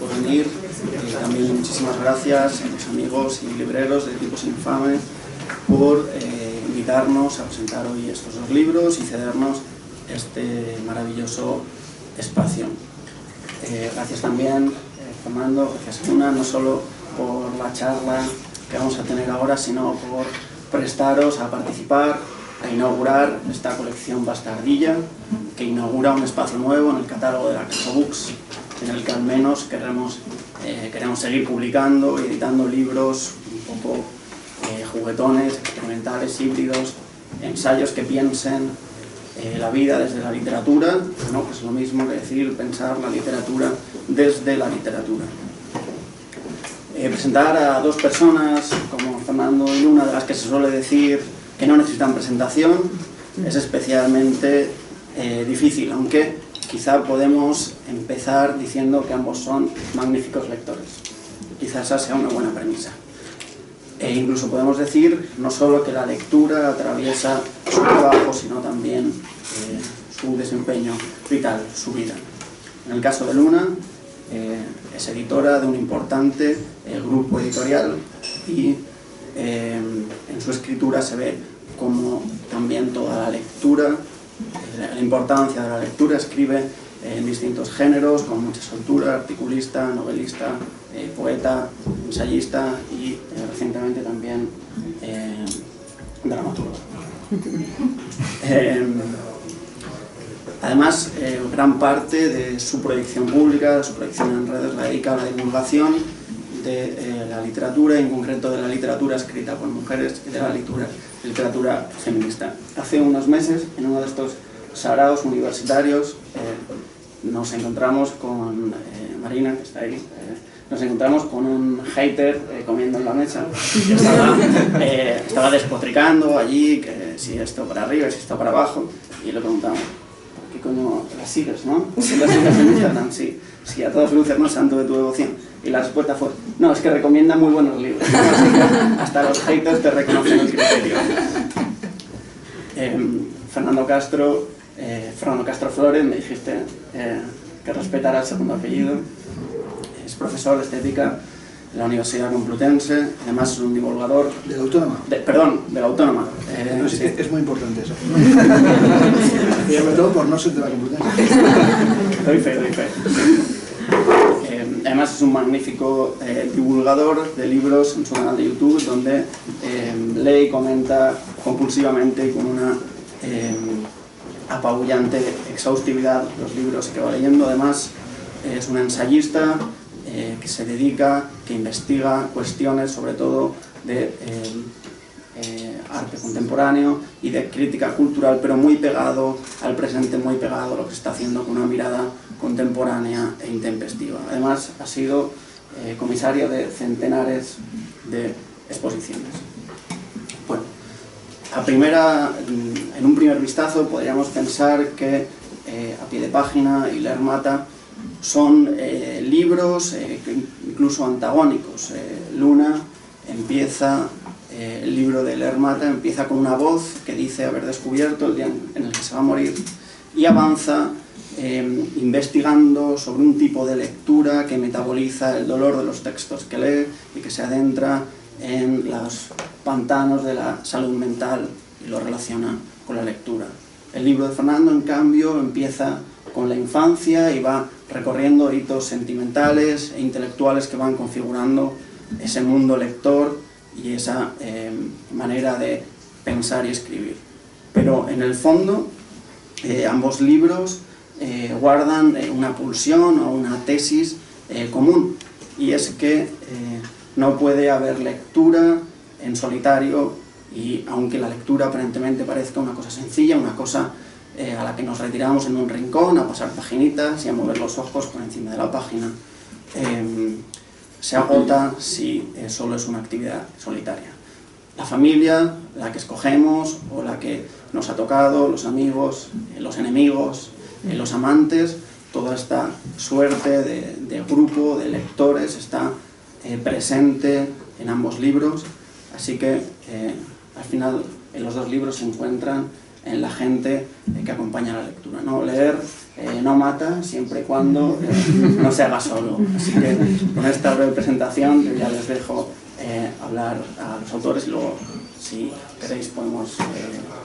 por venir. También muchísimas gracias a los amigos y libreros de Tipos Infames por invitarnos a presentar hoy estos dos libros y cedernos este maravilloso espacio. Gracias también, Fernando, gracias Luna, no solo por la charla que vamos a tener ahora, sino por prestaros a participar, a inaugurar esta colección Bastardilla, que inaugura un espacio nuevo en el catálogo de la Casa Books, en el que al menos queremos seguir publicando y editando libros un poco juguetones, experimentales, híbridos, ensayos que piensen la vida desde la literatura, ¿no? Que es lo mismo que decir pensar la literatura desde la literatura. Presentar a dos personas como Fernando y Luna, de las que se suele decir que no necesitan presentación, es especialmente difícil, aunque quizá podemos empezar diciendo que ambos son magníficos lectores. Quizá esa sea una buena premisa. E incluso podemos decir no solo que la lectura atraviesa su trabajo, sino también su desempeño vital, su vida. En el caso de Luna, es editora de un importante grupo editorial y en su escritura se ve como también toda la lectura, la importancia de la lectura, escribe en distintos géneros, con mucha soltura, articulista, novelista, poeta, ensayista y recientemente también dramaturgo. Además, gran parte de su proyección pública, de su proyección en redes, la dedica a la divulgación de la literatura, en concreto de la literatura escrita por mujeres y de la literatura feminista. Hace unos meses, en uno de estos saraos universitarios, nos encontramos con Marina, que está ahí, nos encontramos con un hater comiendo en la mesa, que estaba despotricando allí, que si esto para arriba, si esto para abajo, y le preguntamos, ¿por qué coño las sigues, no? ¿Las sigues en Instagram? Sí, sí, a todas luces, no santo de tu devoción. Y la respuesta fue, no, es que recomienda muy buenos libros, ¿no? Así que hasta los haters te reconocen el criterio. Fernando Castro Flores, me dijiste que respetara el segundo apellido. Es profesor de estética en la Universidad Complutense, además es un divulgador... ¿De la Autónoma? Perdón, de la Autónoma. Sí. Es muy importante eso. Y sobre todo por no ser de la Complutense. Doy fe. Además es un magnífico divulgador de libros en su canal de YouTube, donde lee y comenta compulsivamente y con una apabullante exhaustividad los libros que va leyendo. Además es un ensayista que se dedica, que investiga cuestiones sobre todo de arte contemporáneo y de crítica cultural, pero muy pegado al presente, muy pegado a lo que se está haciendo con una mirada contemporánea e intempestiva. Además ha sido comisario de centenares de exposiciones. Bueno, en un primer vistazo podríamos pensar que A pie de página y Lermata son libros incluso antagónicos. Luna empieza, el libro de Lermata empieza con una voz que dice haber descubierto el día en el que se va a morir y avanza investigando sobre un tipo de lectura que metaboliza el dolor de los textos que lee y que se adentra en los pantanos de la salud mental y lo relaciona con la lectura. El libro de Fernando, en cambio, empieza con la infancia y va recorriendo hitos sentimentales e intelectuales que van configurando ese mundo lector y esa manera de pensar y escribir. Pero en el fondo, ambos libros guardan una pulsión o una tesis común, y es que no puede haber lectura en solitario, y aunque la lectura aparentemente parezca una cosa sencilla, una cosa a la que nos retiramos en un rincón a pasar paginitas y a mover los ojos por encima de la página, se agota si solo es una actividad solitaria. La familia, la que escogemos o la que nos ha tocado, los amigos, los enemigos, los amantes, toda esta suerte de grupo de lectores está presente en ambos libros, así que al final en los dos libros se encuentran en la gente que acompaña la lectura, ¿no? Leer no mata, siempre y cuando no se haga solo. Así que con esta breve presentación yo ya les dejo hablar a los autores y luego, si queréis, podemos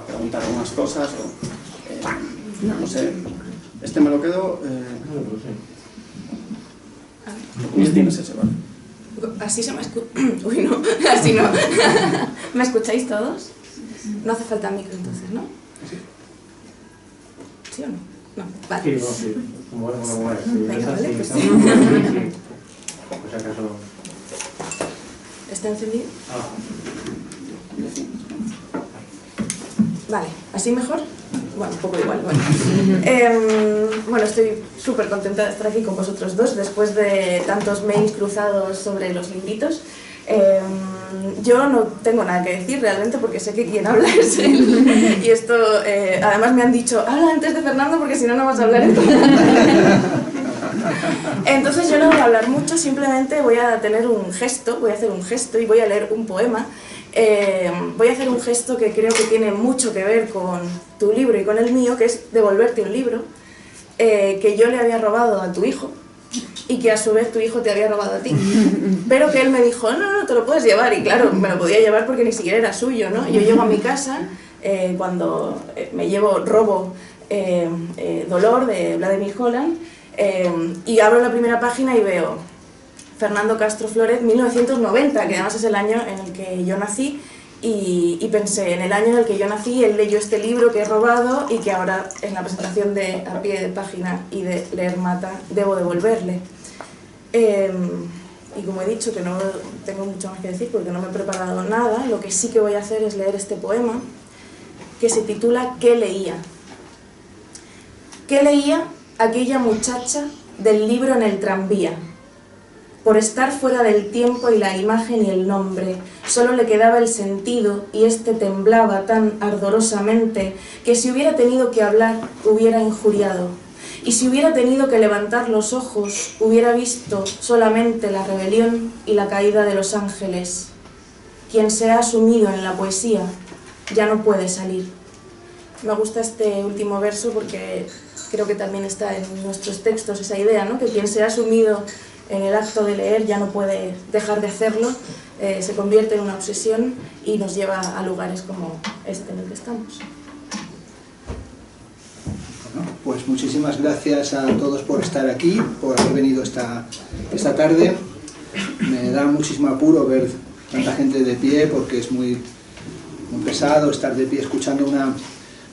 preguntar algunas cosas o no sé, este me lo quedo. Tienes ese, ¿vale? Así se me escucha. Uy, no, así no. ¿Me escucháis todos? No hace falta micro entonces, ¿no? ¿Sí o no? No, vale. Sí, no, sí. Bueno, sí. Venga, vale, pues sí. Pues acaso... ¿Está encendido? Ah. Vale, ¿así mejor? Bueno, un poco igual, bueno. Bueno, estoy súper contenta de estar aquí con vosotros dos después de tantos mails cruzados sobre los libritos. Yo no tengo nada que decir realmente porque sé que quien habla es él. Y esto, además me han dicho, habla antes de Fernando porque si no, no vas a hablar esto. Entonces yo no voy a hablar mucho, simplemente voy a tener un gesto, voy a hacer un gesto y voy a leer un poema. Voy a hacer un gesto que creo que tiene mucho que ver con tu libro y con el mío, que es devolverte un libro que yo le había robado a tu hijo y que a su vez tu hijo te había robado a ti, pero que él me dijo, no, te lo puedes llevar, y claro, me lo podía llevar porque ni siquiera era suyo, ¿no? Yo llego a mi casa, cuando me robo Dolor de Vladimir Holland, y abro la primera página y veo Fernando Castro Flórez, 1990, que además es el año en el que yo nací, y pensé, en el año en el que yo nací, él leyó este libro que he robado y que ahora en la presentación de a pie de página y de Leer Mata debo devolverle. Y como he dicho que no tengo mucho más que decir porque no me he preparado nada, lo que sí que voy a hacer es leer este poema que se titula ¿Qué leía? ¿Qué leía aquella muchacha del libro en el tranvía? Por estar fuera del tiempo y la imagen y el nombre, solo le quedaba el sentido y este temblaba tan ardorosamente que si hubiera tenido que hablar, hubiera injuriado. Y si hubiera tenido que levantar los ojos, hubiera visto solamente la rebelión y la caída de los ángeles. Quien se ha sumido en la poesía ya no puede salir. Me gusta este último verso porque creo que también está en nuestros textos esa idea, ¿no? Que quien se ha sumido en el acto de leer ya no puede dejar de hacerlo, se convierte en una obsesión y nos lleva a lugares como este en el que estamos. Bueno, pues muchísimas gracias a todos por estar aquí, por haber venido esta tarde. Me da muchísimo apuro ver tanta gente de pie porque es muy pesado estar de pie escuchando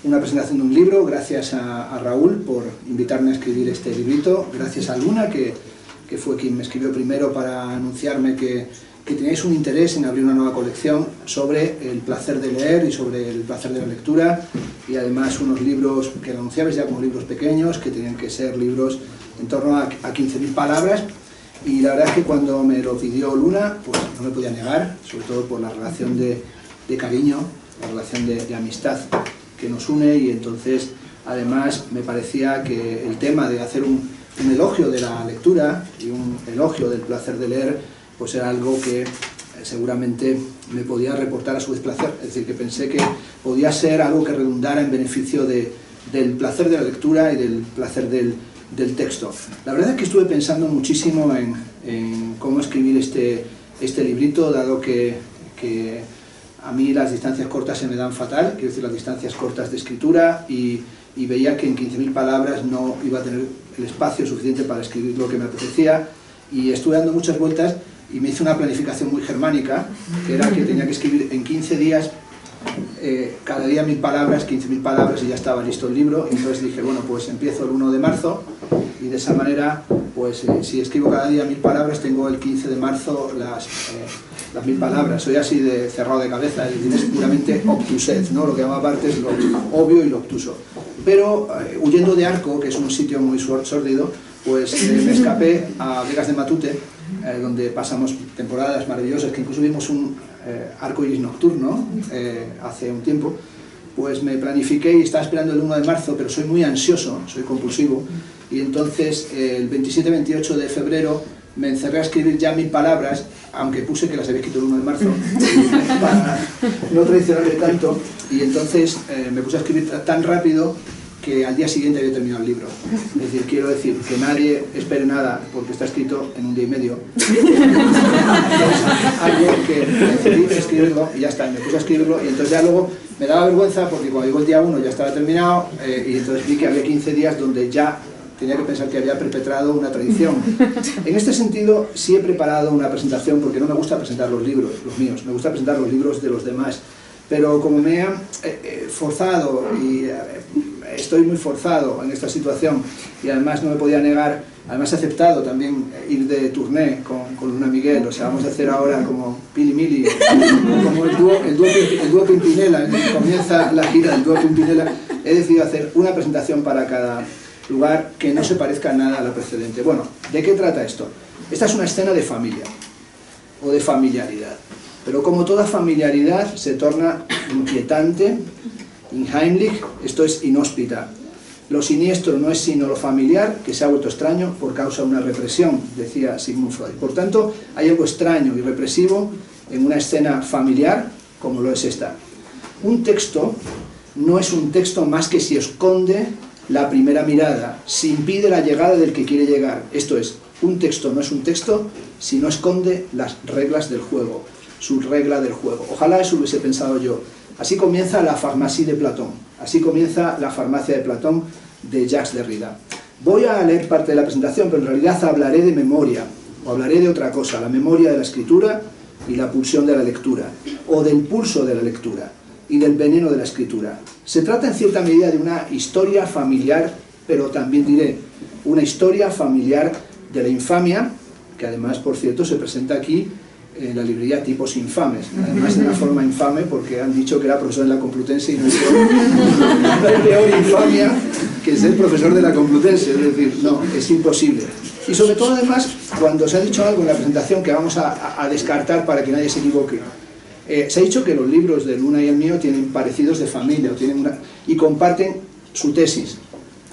una presentación de un libro. Gracias a Raúl por invitarme a escribir este librito. Gracias a Luna, que fue quien me escribió primero para anunciarme que teníais un interés en abrir una nueva colección sobre el placer de leer y sobre el placer de la lectura, y además unos libros que anunciabais ya como libros pequeños, que tenían que ser libros en torno a 15.000 palabras, y la verdad es que cuando me lo pidió Luna, pues no me podía negar, sobre todo por la relación de cariño, la relación de amistad que nos une, y entonces además me parecía que el tema de hacer un elogio de la lectura y un elogio del placer de leer, pues era algo que seguramente me podía reportar a su vez placer, es decir, que pensé que podía ser algo que redundara en beneficio del placer de la lectura y del placer del texto. La verdad es que estuve pensando muchísimo en cómo escribir este librito, dado que a mí las distancias cortas se me dan fatal, quiero decir, las distancias cortas de escritura, y veía que en 15.000 palabras no iba a tener el espacio suficiente para escribir lo que me apetecía, y estuve dando muchas vueltas y me hice una planificación muy germánica, que era que tenía que escribir en 15 días, cada día 1.000 palabras, 15.000 palabras, y ya estaba listo el libro. Y entonces dije, bueno, pues empiezo el 1 de marzo, y de esa manera, pues si escribo cada día 1.000 palabras, tengo el 15 de marzo las 1.000 palabras. Soy así de cerrado de cabeza, es puramente obtusez, ¿no? Lo que llama aparte es lo obvio y lo obtuso. Pero huyendo de Arco, que es un sitio muy sórdido, pues me escapé a Vegas de Matute, donde pasamos temporadas maravillosas, que incluso vimos un arco iris nocturno hace un tiempo. Pues me planifiqué y estaba esperando el 1 de marzo, pero soy muy ansioso, soy compulsivo, y entonces el 27-28 de febrero me encerré a escribir ya 1000 palabras, aunque puse que las había escrito el 1 de marzo, para no traicionarme tanto, y entonces me puse a escribir tan rápido que al día siguiente había terminado el libro. Es decir, quiero decir que nadie espere nada porque está escrito en un día y medio. Algo que decidí escribirlo y ya está, me puse a escribirlo y entonces ya luego me daba vergüenza porque cuando llegó el día 1 ya estaba terminado y entonces vi que había 15 días donde ya tenía que pensar que había perpetrado una tradición. En este sentido sí he preparado una presentación porque no me gusta presentar los libros, los míos, me gusta presentar los libros de los demás. Pero como me han forzado y estoy muy forzado en esta situación y además no me podía negar, además he aceptado también ir de tourné con Luna Miguel, o sea, vamos a hacer ahora como Pili Mili, como el dúo Pimpinela, comienza la gira del dúo Pimpinela, he decidido hacer una presentación para cada lugar que no se parezca nada a la precedente. Bueno, ¿de qué trata esto? Esta es una escena de familia o de familiaridad. Pero como toda familiaridad se torna inquietante, unheimlich, esto es inhóspita. Lo siniestro no es sino lo familiar, que se ha vuelto extraño por causa de una represión, decía Sigmund Freud. Por tanto, hay algo extraño y represivo en una escena familiar como lo es esta. Un texto no es un texto más que si esconde la primera mirada, si impide la llegada del que quiere llegar. Esto es, un texto no es un texto si no esconde las reglas del juego. Su regla del juego. Ojalá eso hubiese pensado yo. Así comienza la Pharmacie de Platón. Así comienza la farmacia de Platón de Jacques Derrida. Voy a leer parte de la presentación, pero en realidad hablaré de memoria, o hablaré de otra cosa, la memoria de la escritura y la pulsión de la lectura, o del pulso de la lectura y del veneno de la escritura. Se trata en cierta medida de una historia familiar, pero también diré, una historia familiar de la infamia, que además, por cierto, se presenta aquí en la librería Tipos Infames, además de una forma infame porque han dicho que era profesor de la Complutense y no hay peor infamia que ser profesor de la Complutense, es decir, no, es imposible. Y sobre todo además, cuando se ha dicho algo en la presentación que vamos a descartar para que nadie se equivoque, se ha dicho que los libros de Luna y el mío tienen parecidos de familia y comparten su tesis.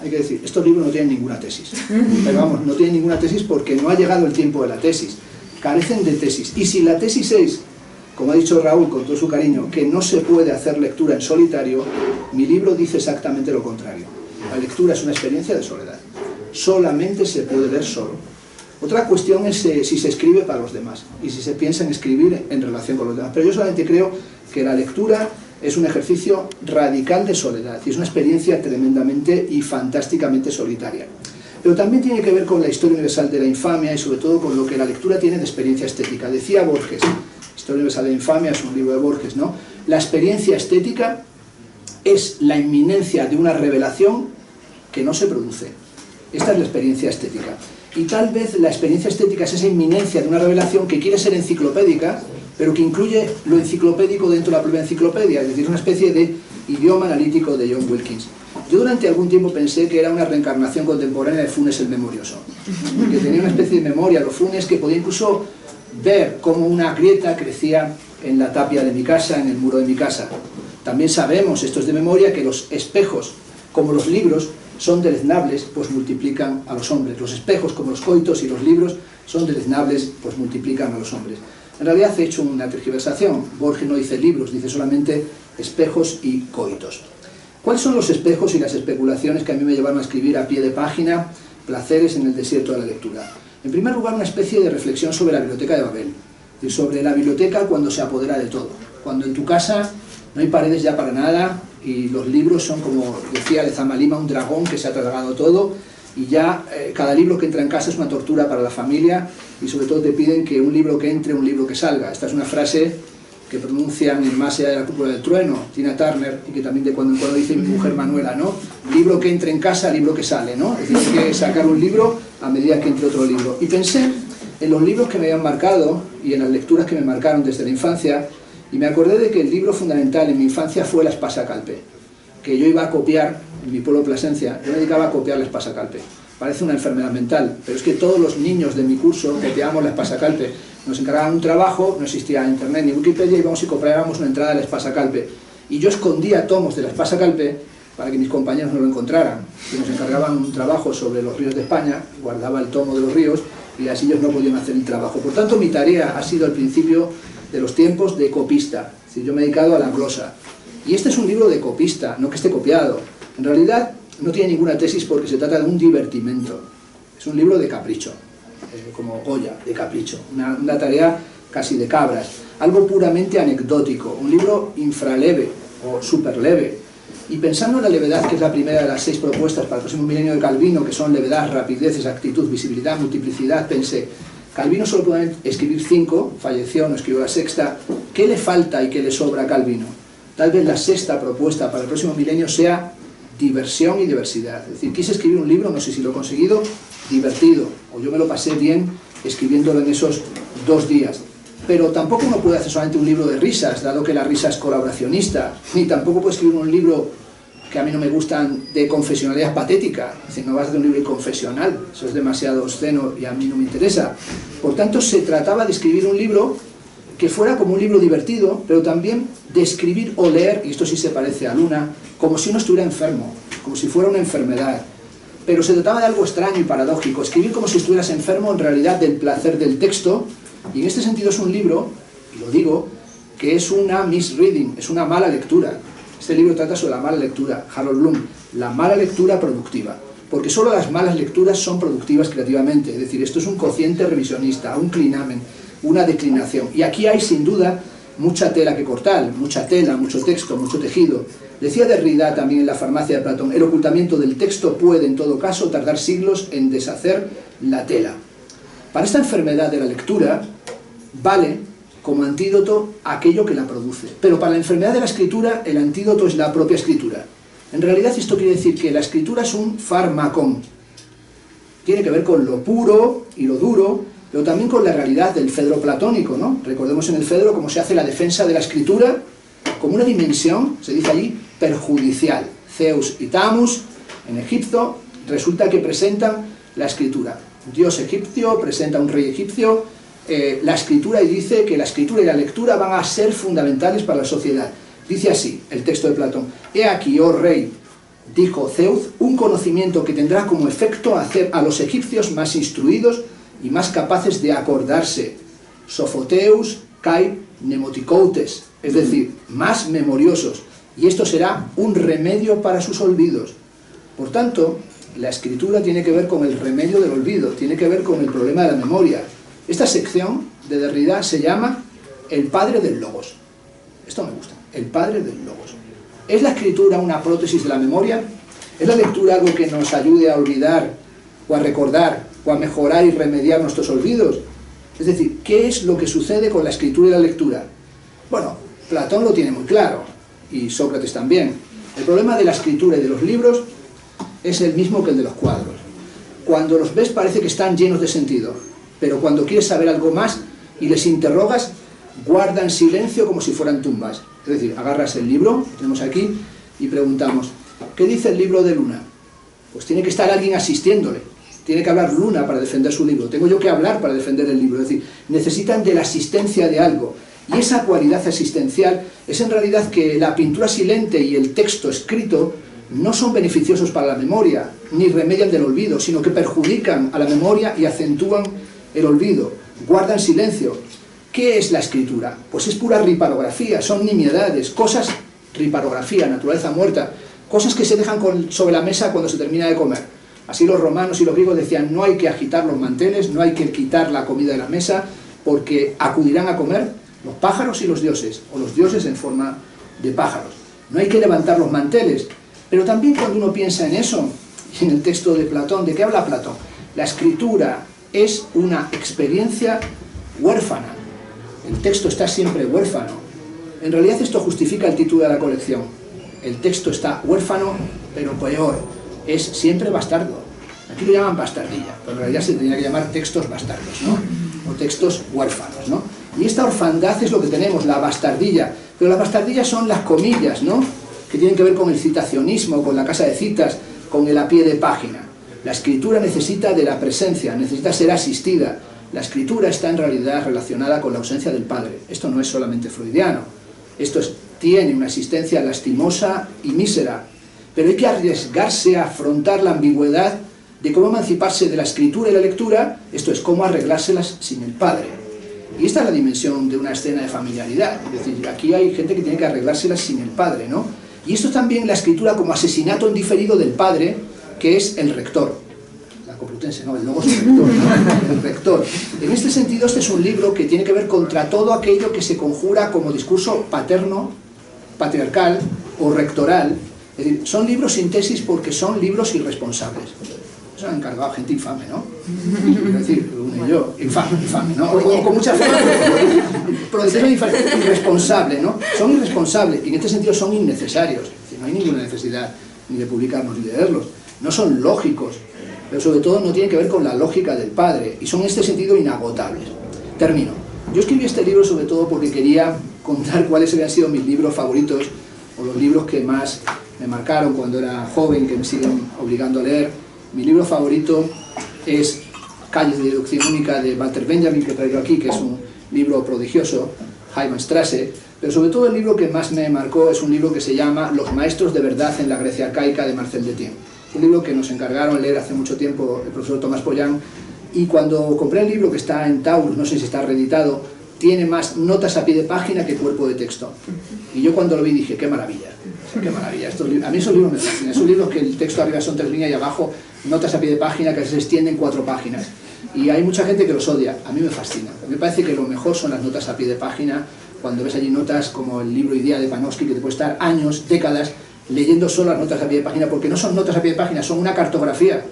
Hay que decir, estos libros no tienen ninguna tesis, pero vamos, no tienen ninguna tesis porque no ha llegado el tiempo de la tesis. Carecen de tesis. Y si la tesis es, como ha dicho Raúl con todo su cariño, que no se puede hacer lectura en solitario, mi libro dice exactamente lo contrario. La lectura es una experiencia de soledad. Solamente se puede leer solo. Otra cuestión es si se escribe para los demás y si se piensa en escribir en relación con los demás. Pero yo solamente creo que la lectura es un ejercicio radical de soledad y es una experiencia tremendamente y fantásticamente solitaria. Pero también tiene que ver con la historia universal de la infamia y sobre todo con lo que la lectura tiene de experiencia estética. Decía Borges, Historia universal de la infamia es un libro de Borges, ¿no? La experiencia estética es la inminencia de una revelación que no se produce. Esta es la experiencia estética. Y tal vez la experiencia estética es esa inminencia de una revelación que quiere ser enciclopédica, pero que incluye lo enciclopédico dentro de la propia enciclopedia, es decir, una especie de idioma analítico de John Wilkins. Yo durante algún tiempo pensé que era una reencarnación contemporánea de Funes el Memorioso, que tenía una especie de memoria, los Funes, que podía incluso ver cómo una grieta crecía en la tapia de mi casa, en el muro de mi casa. También sabemos, esto es de memoria, que los espejos, como los libros, son deleznables, pues multiplican a los hombres. Los espejos, como los coitos y los libros, son deleznables, pues multiplican a los hombres. En realidad he hecho una tergiversación. Borges no dice libros, dice solamente espejos y coitos. ¿Cuáles son los espejos y las especulaciones que a mí me llevaron a escribir a pie de página Placeres en el desierto de la lectura? En primer lugar, una especie de reflexión sobre la biblioteca de Babel, y sobre la biblioteca cuando se apodera de todo, cuando en tu casa no hay paredes ya para nada y los libros son, como decía Lezama Lima, un dragón que se ha tragado todo y ya cada libro que entra en casa es una tortura para la familia y sobre todo te piden que un libro que entre, un libro que salga. Esta es una frase que pronuncian en Más allá de la cúpula del trueno, Tina Turner, y que también de cuando en cuando dice mi mujer Manuela, ¿no? Libro que entre en casa, libro que sale, ¿no? Es decir, hay que sacar un libro a medida que entre otro libro. Y pensé en los libros que me habían marcado y en las lecturas que me marcaron desde la infancia, y me acordé de que el libro fundamental en mi infancia fue La Espasa Calpe, que yo iba a copiar en mi pueblo Plasencia, yo me dedicaba a copiar La Espasa Calpe. Parece una enfermedad mental, pero es que todos los niños de mi curso copiábamos La Espasa Calpe. Nos encargaban un trabajo, no existía internet ni Wikipedia, íbamos y copiábamos una entrada de La Espasa Calpe. Y yo escondía tomos de La Espasa Calpe para que mis compañeros no lo encontraran. Y nos encargaban un trabajo sobre los ríos de España, guardaba el tomo de los ríos, y así ellos no podían hacer el trabajo. Por tanto, mi tarea ha sido al principio de los tiempos de copista, es decir, yo me he dedicado a la glosa. Y este es un libro de copista, no que esté copiado. En realidad no tiene ninguna tesis porque se trata de un divertimento. Es un libro de capricho, como Goya, de capricho, una tarea casi de cabras, algo puramente anecdótico, un libro infraleve o superleve. Y pensando en la levedad, que es la primera de las 6 propuestas para el próximo milenio de Calvino, que son levedad, rapidez, exactitud, visibilidad, multiplicidad, pensé, Calvino solo puede escribir 5, falleció, no escribió la 6ª, ¿qué le falta y qué le sobra a Calvino? Tal vez la 6ª propuesta para el próximo milenio sea diversión y diversidad. Es decir, quise escribir un libro, no sé si lo he conseguido, divertido, o yo me lo pasé bien escribiéndolo en esos 2 días. Pero tampoco uno puede hacer solamente un libro de risas, dado que la risa es colaboracionista, ni tampoco puedo escribir un libro que a mí no me gustan de confesionalidad patética. Es decir, no vas a hacer un libro confesional, eso es demasiado obsceno y a mí no me interesa. Por tanto, se trataba de escribir un libro que fuera como un libro divertido, pero también de escribir o leer, y esto sí se parece a Luna, como si uno estuviera enfermo, como si fuera una enfermedad. Pero se trataba de algo extraño y paradójico, escribir como si estuvieras enfermo en realidad del placer del texto, y en este sentido es un libro, y lo digo, que es una misreading, es una mala lectura. Este libro trata sobre la mala lectura, Harold Bloom, la mala lectura productiva, porque solo las malas lecturas son productivas creativamente, es decir, esto es un cociente revisionista, un clinamen, una declinación, y aquí hay sin duda mucha tela que cortar, mucha tela, mucho texto, mucho tejido. Decía Derrida también en la farmacia de Platón, el ocultamiento del texto puede en todo caso tardar siglos en deshacer la tela. Para esta enfermedad de la lectura vale como antídoto aquello que la produce, pero para la enfermedad de la escritura el antídoto es la propia escritura. En realidad esto quiere decir que la escritura es un fármacon, tiene que ver con lo puro y lo duro, pero también con la realidad del Fedro platónico, ¿no? Recordemos en el Fedro cómo se hace la defensa de la escritura como una dimensión, se dice allí, perjudicial. Zeus y Tamus en Egipto resulta que presentan la escritura. Un dios egipcio presenta a un rey egipcio la escritura y dice que la escritura y la lectura van a ser fundamentales para la sociedad. Dice así el texto de Platón: he aquí, oh rey, dijo Zeus, un conocimiento que tendrá como efecto hacer a los egipcios más instruidos y más capaces de acordarse, Sofoteus kai mnemoticoutes, es decir, más memoriosos, y esto será un remedio para sus olvidos. Por tanto, la escritura tiene que ver con el remedio del olvido, tiene que ver con el problema de la memoria. Esta sección de Derrida se llama el padre del logos. Esto me gusta, el padre del logos. ¿Es la escritura una prótesis de la memoria? ¿Es la lectura algo que nos ayude a olvidar o a recordar o a mejorar y remediar nuestros olvidos? Es decir, ¿qué es lo que sucede con la escritura y la lectura? Bueno, Platón lo tiene muy claro, y Sócrates también. El problema de la escritura y de los libros es el mismo que el de los cuadros. Cuando los ves parece que están llenos de sentido, pero cuando quieres saber algo más y les interrogas, guardan silencio como si fueran tumbas. Es decir, agarras el libro, que tenemos aquí, y preguntamos, ¿qué dice el libro de Luna? Pues tiene que estar alguien asistiéndole. Tiene que hablar Luna para defender su libro. Tengo yo que hablar para defender el libro. Es decir, necesitan de la asistencia de algo. Y esa cualidad asistencial es en realidad que la pintura silente y el texto escrito no son beneficiosos para la memoria, ni remedian del olvido, sino que perjudican a la memoria y acentúan el olvido. Guardan silencio. ¿Qué es la escritura? Pues es pura riparografía, son nimiedades, cosas, riparografía, naturaleza muerta, cosas que se dejan sobre la mesa cuando se termina de comer. Así los romanos y los griegos decían, no hay que agitar los manteles, no hay que quitar la comida de la mesa, porque acudirán a comer los pájaros y los dioses, o los dioses en forma de pájaros. No hay que levantar los manteles, pero también cuando uno piensa en eso, en el texto de Platón, ¿de qué habla Platón? La escritura es una experiencia huérfana. El texto está siempre huérfano. En realidad esto justifica el título de la colección. El texto está huérfano, pero peor, es siempre bastardo. Aquí lo llaman bastardilla, pero en realidad se tendría que llamar textos bastardos, ¿no? O textos huérfanos, ¿no? Y esta orfandad es lo que tenemos, la bastardilla. Pero las bastardillas son las comillas, ¿no? Que tienen que ver con el citacionismo, con la casa de citas, con el a pie de página. La escritura necesita de la presencia, necesita ser asistida. La escritura está en realidad relacionada con la ausencia del padre. Esto no es solamente freudiano. Esto tiene una existencia lastimosa y mísera. Pero hay que arriesgarse a afrontar la ambigüedad de cómo emanciparse de la escritura y la lectura, esto es, cómo arreglárselas sin el padre. Y esta es la dimensión de una escena de familiaridad, es decir, aquí hay gente que tiene que arreglárselas sin el padre, ¿no? Y esto es también la escritura como asesinato en diferido del padre, que es el rector. La Complutense, no, el logos rector, ¿no? El rector. En este sentido, este es un libro que tiene que ver contra todo aquello que se conjura como discurso paterno, patriarcal o rectoral. Es decir, son libros sin tesis porque son libros irresponsables. Eso han encargado gente infame, ¿no? Es decir, uno y yo, infame, ¿no? O con mucha fe, pero irresponsable, ¿no? Son irresponsables y en este sentido son innecesarios. Es decir, no hay ninguna necesidad ni de publicarlos ni de leerlos. No son lógicos, pero sobre todo no tienen que ver con la lógica del padre y son en este sentido inagotables. Termino. Yo escribí este libro sobre todo porque quería contar cuáles habían sido mis libros favoritos o los libros que más me marcaron cuando era joven, que me siguen obligando a leer. Mi libro favorito es Calles de deducción única de Walter Benjamin, que traigo aquí, que es un libro prodigioso, Heilmannstrasse, pero sobre todo el libro que más me marcó es un libro que se llama Los maestros de verdad en la Grecia arcaica, de Marcel Detienne. Es un libro que nos encargaron leer hace mucho tiempo el profesor Tomás Pollán, y cuando compré el libro, que está en Taurus, no sé si está reeditado, tiene más notas a pie de página que cuerpo de texto. Y yo cuando lo vi dije, qué maravilla, qué maravilla. A mí esos libros me fascinan, esos libros que el texto arriba son 3 líneas y abajo notas a pie de página que se extienden 4 páginas. Y hay mucha gente que los odia, a mí me fascina. A mí me parece que lo mejor son las notas a pie de página, cuando ves allí notas como el libro Idea de Panofsky, que te puede estar años, décadas, leyendo solo las notas a pie de página, porque no son notas a pie de página, son una cartografía,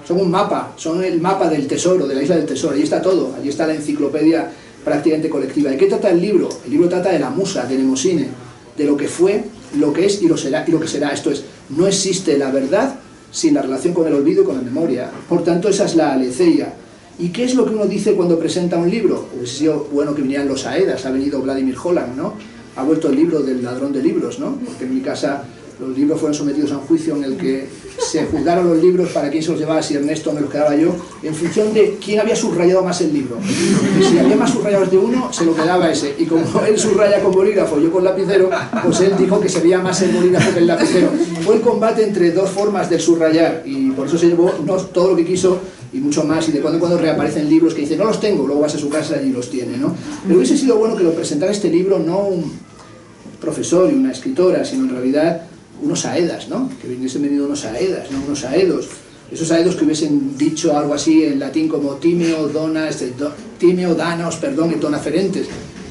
son un mapa, son el mapa del tesoro, de la isla del tesoro, allí está todo, allí está la enciclopedia prácticamente colectiva. ¿De qué trata el libro? El libro trata de la musa, de Nemosine, de lo que fue, lo que es y lo que será. Esto es, no existe la verdad sin la relación con el olvido y con la memoria. Por tanto, esa es la aletheia. ¿Y qué es lo que uno dice cuando presenta un libro? Hubiese sido bueno que vinieran los Aedas, ha venido Vladimir Holland, ¿no? Ha vuelto el libro del ladrón de libros, ¿no? Porque en mi casa los libros fueron sometidos a un juicio en el que se juzgaron los libros para quién se los llevaba, si Ernesto me los quedaba yo, en función de quién había subrayado más el libro. Y si había más subrayados de uno, se lo quedaba ese. Y como él subraya con bolígrafo, yo con lapicero, pues él dijo que se veía más el bolígrafo que el lapicero. Fue el combate entre dos formas de subrayar y por eso se llevó no todo lo que quiso y mucho más, y de cuando en cuando reaparecen libros que dicen no los tengo, luego vas a su casa y los tiene, ¿no? Pero hubiese sido bueno que lo presentara este libro no un profesor y una escritora, sino en realidad unos aedas, ¿no? Que hubiesen venido unos aedas, no unos aedos. Esos aedos que hubiesen dicho algo así en latín como timeo, danos, perdón, y dona ferentes.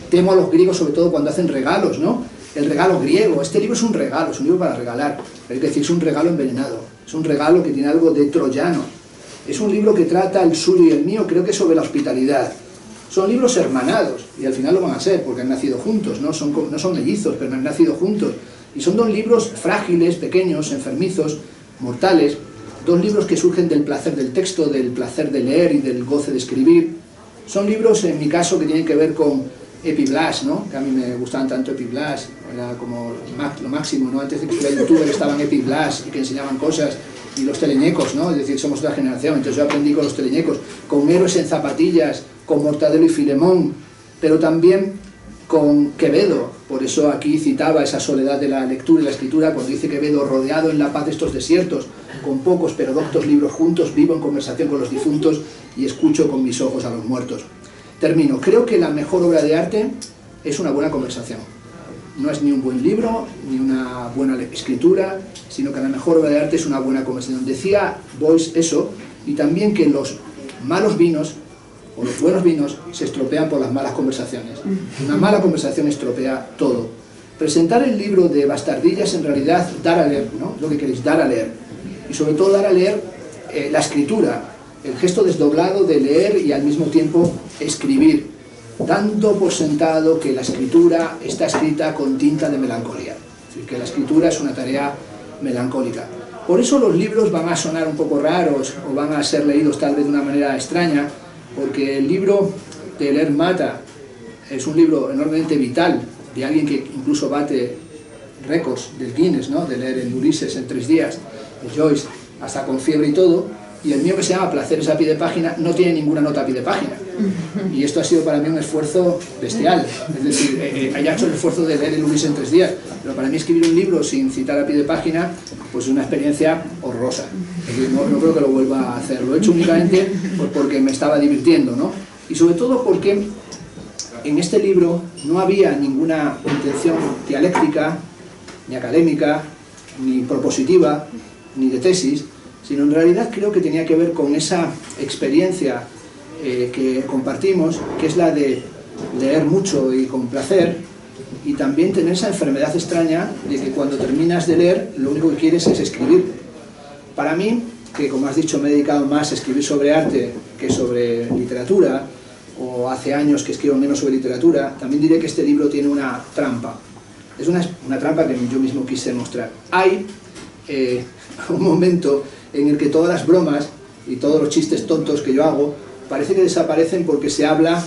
Temo a los griegos sobre todo cuando hacen regalos, ¿no? El regalo griego. Este libro es un regalo, es un libro para regalar. Pero hay que decir, es un regalo envenenado. Es un regalo que tiene algo de troyano. Es un libro que trata el suyo y el mío, creo que sobre la hospitalidad. Son libros hermanados, y al final lo van a ser, porque han nacido juntos, no son mellizos, pero han nacido juntos. Y son 2 libros frágiles, pequeños, enfermizos, mortales, 2 libros que surgen del placer del texto, del placer de leer y del goce de escribir. Son libros, en mi caso, que tienen que ver con Epiblas, ¿no? Que a mí me gustaban tanto Epiblas, era como lo máximo, ¿no? Antes de que estuviera youtuber estaban Epiblas y que enseñaban cosas, y los teleñecos, ¿no? Es decir, somos otra generación, entonces yo aprendí con los teleñecos, con Héroes en zapatillas, con Mortadelo y Filemón, pero también con Quevedo. Por eso aquí citaba esa soledad de la lectura y la escritura, cuando dice Quevedo, rodeado en la paz de estos desiertos, con pocos pero doctos libros juntos, vivo en conversación con los difuntos y escucho con mis ojos a los muertos. Termino. Creo que la mejor obra de arte es una buena conversación. No es ni un buen libro, ni una buena escritura, sino que la mejor obra de arte es una buena conversación. Decía Boyce eso, y también que los malos vinos o los buenos vinos se estropean por las malas conversaciones. Una mala conversación estropea todo. Presentar el libro de Bastardillas en realidad dar a leer, ¿no? Lo que queréis, dar a leer. Y sobre todo dar a leer la escritura, el gesto desdoblado de leer y al mismo tiempo escribir, dando por sentado que la escritura está escrita con tinta de melancolía. Es decir, que la escritura es una tarea melancólica. Por eso los libros van a sonar un poco raros o van a ser leídos tal vez de una manera extraña, porque el libro de Leer Mata es un libro enormemente vital, de alguien que incluso bate récords del Guinness, ¿no? De leer en Ulises en 3 días, de Joyce, hasta con fiebre y todo, y el mío, que se llama Placeres a pie de página, no tiene ninguna nota a pie de página. Y esto ha sido para mí un esfuerzo bestial. Es decir, haya hecho el esfuerzo de leer el Ulises en 3 días, pero para mí escribir un libro sin citar a pie de página, pues es una experiencia horrorosa. Es decir, no creo que lo vuelva a hacer. Lo he hecho únicamente porque me estaba divirtiendo, ¿no? Y sobre todo porque en este libro no había ninguna intención dialéctica, ni académica, ni propositiva, ni de tesis, sino en realidad creo que tenía que ver con esa experiencia que compartimos, que es la de leer mucho y con placer, y también tener esa enfermedad extraña de que cuando terminas de leer lo único que quieres es escribir. Para mí, que como has dicho me he dedicado más a escribir sobre arte que sobre literatura, o hace años que escribo menos sobre literatura, también diré que este libro tiene una trampa. Es una trampa que yo mismo quise mostrar. Hay un momento en el que todas las bromas y todos los chistes tontos que yo hago parece que desaparecen porque se habla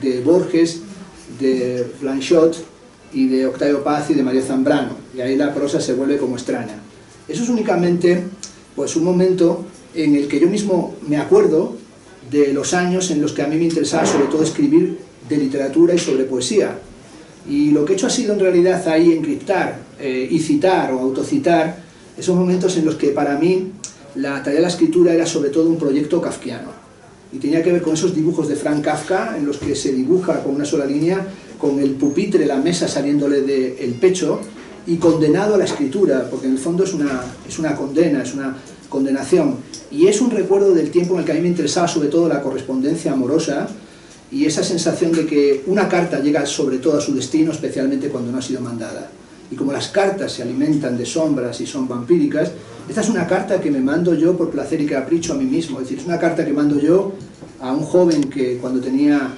de Borges, de Blanchot y de Octavio Paz y de María Zambrano, y ahí la prosa se vuelve como extraña. Eso es únicamente pues, un momento en el que yo mismo me acuerdo de los años en los que a mí me interesaba sobre todo escribir de literatura y sobre poesía. Y lo que he hecho ha sido en realidad ahí encriptar y citar o autocitar esos momentos en los que para mí la tarea de la escritura era sobre todo un proyecto kafkiano. Y tenía que ver con esos dibujos de Franz Kafka en los que se dibuja con una sola línea, con el pupitre, la mesa saliéndole del pecho, y condenado a la escritura, porque en el fondo es una condena, es una condenación. Y es un recuerdo del tiempo en el que a mí me interesaba sobre todo la correspondencia amorosa y esa sensación de que una carta llega sobre todo a su destino, especialmente cuando no ha sido mandada. Y como las cartas se alimentan de sombras y son vampíricas, esta es una carta que me mando yo por placer y capricho a mí mismo. Es decir, es una carta que mando yo a un joven que cuando tenía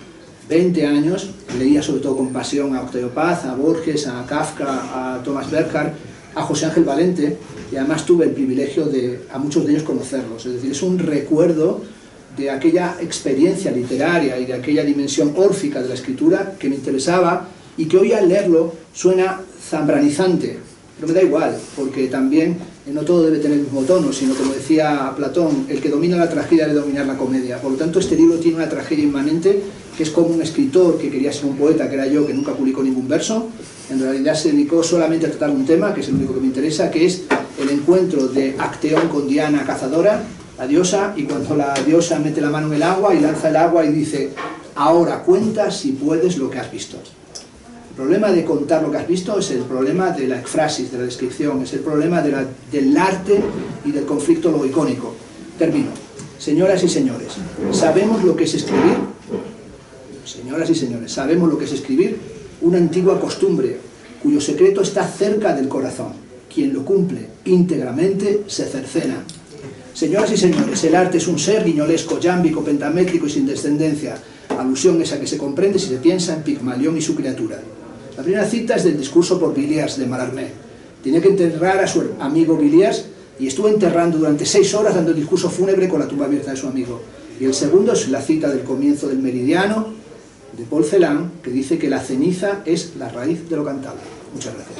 20 años leía sobre todo con pasión a Octavio Paz, a Borges, a Kafka, a Thomas Bernhard, a José Ángel Valente, y además tuve el privilegio de a muchos de ellos conocerlos. Es decir, es un recuerdo de aquella experiencia literaria y de aquella dimensión órfica de la escritura que me interesaba y que hoy al leerlo suena zambranizante, pero me da igual, porque también no todo debe tener el mismo tono, sino como decía Platón, el que domina la tragedia debe dominar la comedia. Por lo tanto, este libro tiene una tragedia inmanente, que es como un escritor que quería ser un poeta, que era yo, que nunca publicó ningún verso. En realidad se dedicó solamente a tratar un tema, que es el único que me interesa, que es el encuentro de Acteón con Diana cazadora, la diosa, y cuando la diosa mete la mano en el agua y lanza el agua y dice: ahora cuenta si puedes lo que has visto. El problema de contar lo que has visto es el problema de la ekfrasis, de la descripción, es el problema del arte y del conflicto logicónico. Termino. Señoras y señores, ¿sabemos lo que es escribir? Señoras y señores, ¿sabemos lo que es escribir? Una antigua costumbre, cuyo secreto está cerca del corazón. Quien lo cumple íntegramente se cercena. Señoras y señores, el arte es un ser guiñolesco, yámbico, pentamétrico y sin descendencia. Alusión esa que se comprende si se piensa en Pigmalión y su criatura. La primera cita es del discurso por Villiers de Mallarmé. Tenía que enterrar a su amigo Villiers y estuvo enterrando durante 6 horas dando el discurso fúnebre con la tumba abierta de su amigo. Y el segundo es la cita del comienzo del Meridiano de Paul Celan, que dice que la ceniza es la raíz de lo cantado. Muchas gracias.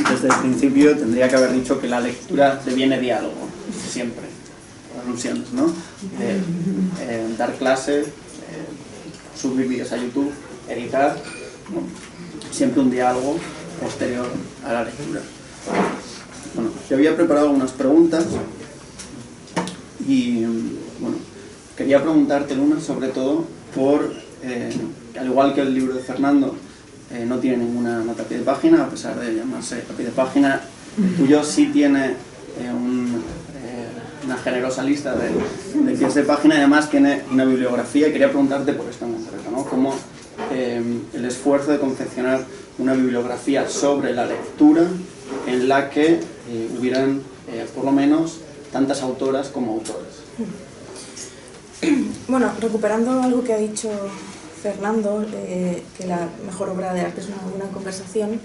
Desde el principio tendría que haber dicho que la lectura deviene diálogo, siempre, por alusiones, ¿no? Dar clase, subir vídeos a YouTube, editar, ¿no? Siempre un diálogo posterior a la lectura. Bueno, yo había preparado algunas preguntas y, bueno, quería preguntarte una sobre todo por, al igual que el libro de Fernando, no tiene ninguna nota a pie de página, a pesar de llamarse a pie de página. El tuyo sí tiene una generosa lista de pies de página y además tiene una bibliografía. Y quería preguntarte por esto en concreto, ¿no? Cómo el esfuerzo de confeccionar una bibliografía sobre la lectura en la que hubieran por lo menos tantas autoras como autores. Bueno, recuperando algo que ha dicho Fernando, que la mejor obra de arte es una buena conversación,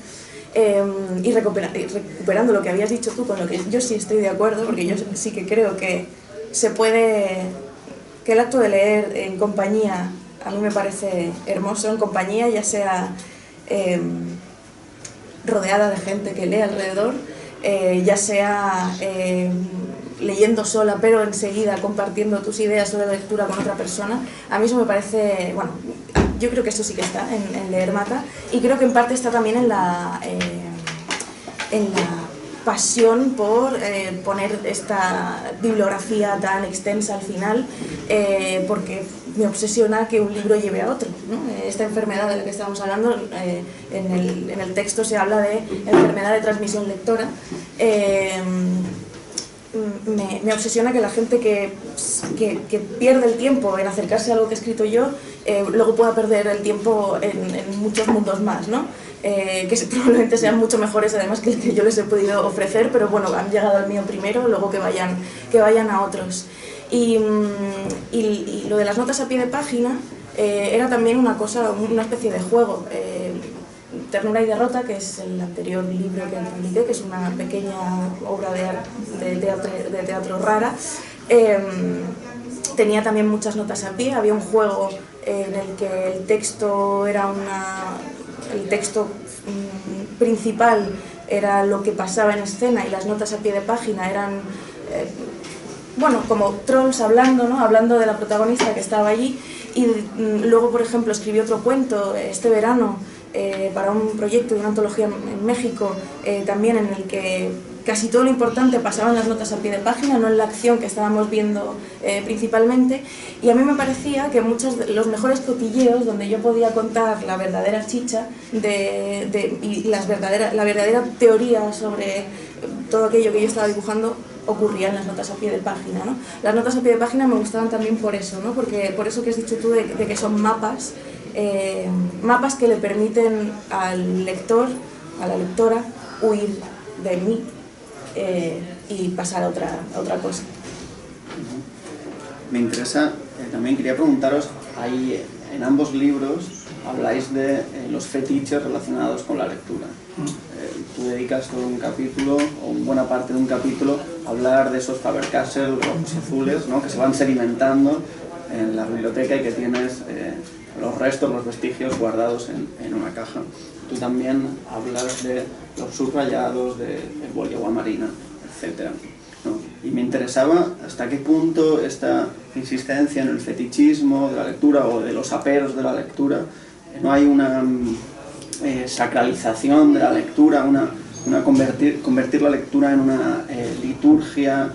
y recuperando lo que habías dicho tú, con lo que yo sí estoy de acuerdo, porque yo sí que creo que que el acto de leer en compañía a mí me parece hermoso, en compañía, ya sea rodeada de gente que lee alrededor, ya sea leyendo sola, pero enseguida compartiendo tus ideas sobre la lectura con otra persona. A mí eso me parece, bueno, yo creo que eso sí que está en Leer Mata, y creo que en parte está también en la pasión por poner esta bibliografía tan extensa al final, porque me obsesiona que un libro lleve a otro, ¿no? Esta enfermedad de la que estábamos hablando, en el texto se habla de enfermedad de transmisión lectora. Me obsesiona que la gente que pierde el tiempo en acercarse a algo que he escrito yo, luego pueda perder el tiempo en muchos mundos más, ¿no? Que probablemente sean mucho mejores además que el que yo les he podido ofrecer, pero bueno, han llegado al mío primero, luego que vayan a otros. Y lo de las notas a pie de página era también una especie de juego. Ternura y derrota, que es el anterior libro que publiqué, que es una pequeña obra de teatro rara, tenía también muchas notas a pie. Había un juego en el que el texto principal era lo que pasaba en escena, y las notas a pie de página eran bueno, como trolls hablando, ¿no? Hablando de la protagonista que estaba allí. Y luego, por ejemplo, escribí otro cuento este verano para un proyecto de una antología en México, también en el que casi todo lo importante pasaba en las notas a pie de página, no en la acción que estábamos viendo principalmente. Y a mí me parecía que los mejores cotilleos, donde yo podía contar la verdadera chicha y la verdadera teoría sobre todo aquello que yo estaba dibujando, ocurría en las notas a pie de página, ¿no? Las notas a pie de página me gustaban también por eso, ¿no? Porque por eso que has dicho tú de que son mapas, mapas que le permiten al lector, a la lectora, huir de mí y pasar a otra cosa. Me interesa, también quería preguntaros, ahí en ambos libros habláis de los fetiches relacionados con la lectura. Tú dedicas todo un capítulo, o buena parte de un capítulo, a hablar de esos Faber-Castell rojos y azules, ¿no? Que se van sedimentando en la biblioteca y que tienes los restos, los vestigios guardados en una caja. Tú también hablas de los subrayados, del bolio agua marina, etc., ¿no? Y me interesaba hasta qué punto esta insistencia en el fetichismo de la lectura o de los aperos de la lectura, no hay una sacralización de la lectura, convertir la lectura en una liturgia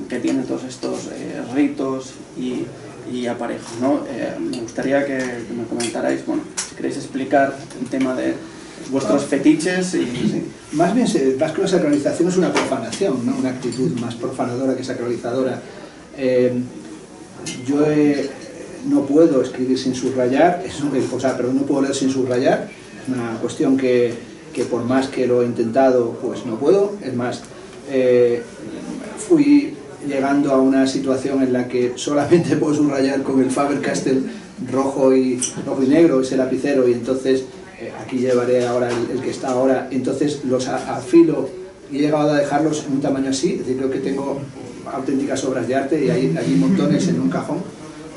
que tiene todos estos ritos y aparejos, ¿no? Me gustaría que me comentarais, bueno, si queréis explicar el tema de vuestros fetiches sí. Más bien, más que una sacralización es una profanación, ¿no? Una actitud más profanadora que sacralizadora. Yo no puedo escribir sin subrayar, no puedo leer sin subrayar, es una cuestión que por más que lo he intentado, pues no puedo. Es más, fui llegando a una situación en la que solamente puedo subrayar con el Faber-Castell rojo y negro, ese lapicero, y entonces aquí llevaré ahora el que está ahora, entonces los afilo y he llegado a dejarlos en un tamaño así, es decir, creo que tengo auténticas obras de arte y hay allí montones en un cajón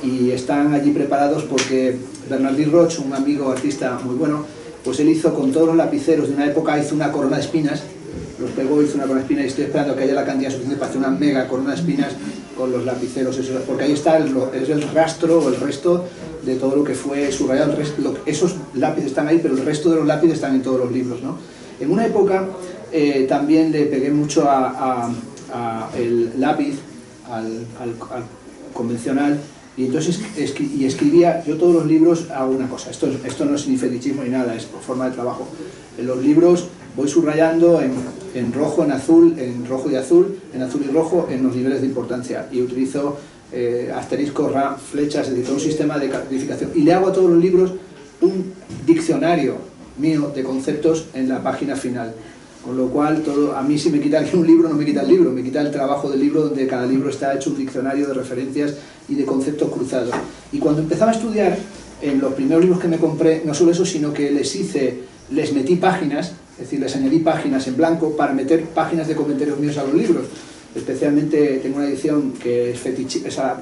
y están allí preparados porque Bernardí Roig, un amigo artista muy bueno, pues él hizo con todos los lapiceros de una época, hizo una corona de espinas, los pegó, hizo una corona de espinas y estoy esperando que haya la cantidad suficiente para hacer una mega corona de espinas con los lapiceros, porque ahí está el rastro o el resto de todo lo que fue subrayado. Esos lápices están ahí, pero el resto de los lápices están en todos los libros, ¿no? En una época también le pegué mucho el lápiz, al convencional, y entonces escribía, yo todos los libros hago una cosa, esto no es ni fetichismo ni nada, es por forma de trabajo. En los libros voy subrayando en rojo, en azul, en rojo y azul, en azul y rojo, en los niveles de importancia, y utilizo asteriscos, flechas, es decir, todo un sistema de calificación, y le hago a todos los libros un diccionario mío de conceptos en la página final. Con lo cual, a mí si me quita un libro, no me quita el libro, me quita el trabajo del libro, donde cada libro está hecho un diccionario de referencias y de conceptos cruzados. Y cuando empezaba a estudiar, en los primeros libros que me compré, no solo eso, sino que les metí páginas, es decir, les añadí páginas en blanco para meter páginas de comentarios míos a los libros. Especialmente tengo una edición que es esa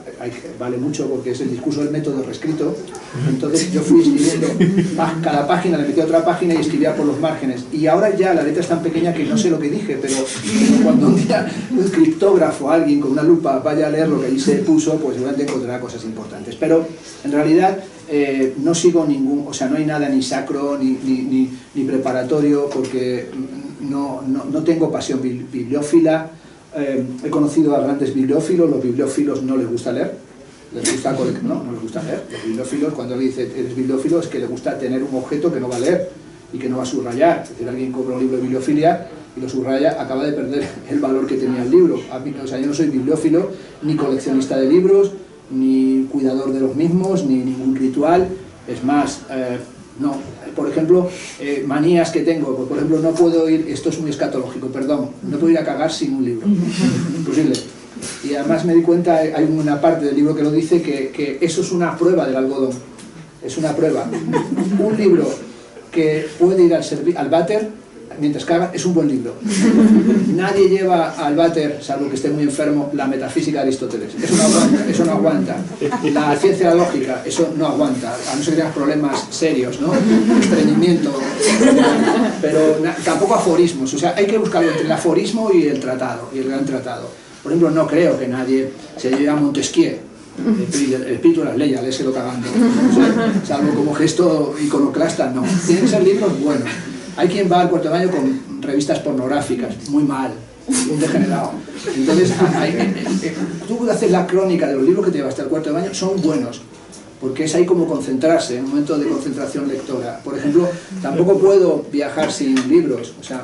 vale mucho porque es el discurso del método reescrito. Entonces yo fui escribiendo cada página, le metí otra página y escribía por los márgenes. Y ahora ya la letra es tan pequeña que no sé lo que dije, pero cuando un día un criptógrafo, alguien con una lupa, vaya a leer lo que allí se puso, pues seguramente encontrará cosas importantes. Pero en realidad no sigo ningún, o sea, no hay nada ni sacro ni preparatorio, porque no tengo pasión bibliófila. He conocido a grandes bibliófilos. Los bibliófilos no les gusta leer, no les gusta leer. Los bibliófilos, cuando le dice eres bibliófilo, es que le gusta tener un objeto que no va a leer y que no va a subrayar. Es decir, alguien compra un libro de bibliofilia y lo subraya, acaba de perder el valor que tenía el libro. O sea, yo no soy bibliófilo, ni coleccionista de libros, ni cuidador de los mismos, ni ningún ritual. Es más, no, por ejemplo, manías que tengo, pues, por ejemplo, no puedo ir, esto es muy escatológico, perdón, no puedo ir a cagar sin un libro, imposible. Y además me di cuenta, hay una parte del libro que lo dice, que eso es una prueba del algodón, es una prueba. Un libro que puede ir al váter mientras caga es un buen libro. Nadie lleva al váter, salvo que esté muy enfermo, la metafísica de Aristóteles. Eso no aguanta. La ciencia lógica, eso no aguanta, a no ser que tengas problemas serios, ¿no? Estreñimiento, pero tampoco aforismos. O sea, hay que buscarlo entre el aforismo y el tratado, y el gran tratado. Por ejemplo, no creo que nadie se lleve a Montesquieu, el espíritu de las leyes, léeselo cagando, o sea, salvo como gesto iconoclasta, no. Tienen que ser libros buenos. Hay quien va al cuarto de baño con revistas pornográficas, muy mal, un degenerado. Entonces, tú haces la crónica de los libros que te llevaste al cuarto de baño, son buenos, porque es ahí como concentrarse, en un momento de concentración lectora. Por ejemplo, tampoco puedo viajar sin libros, o sea,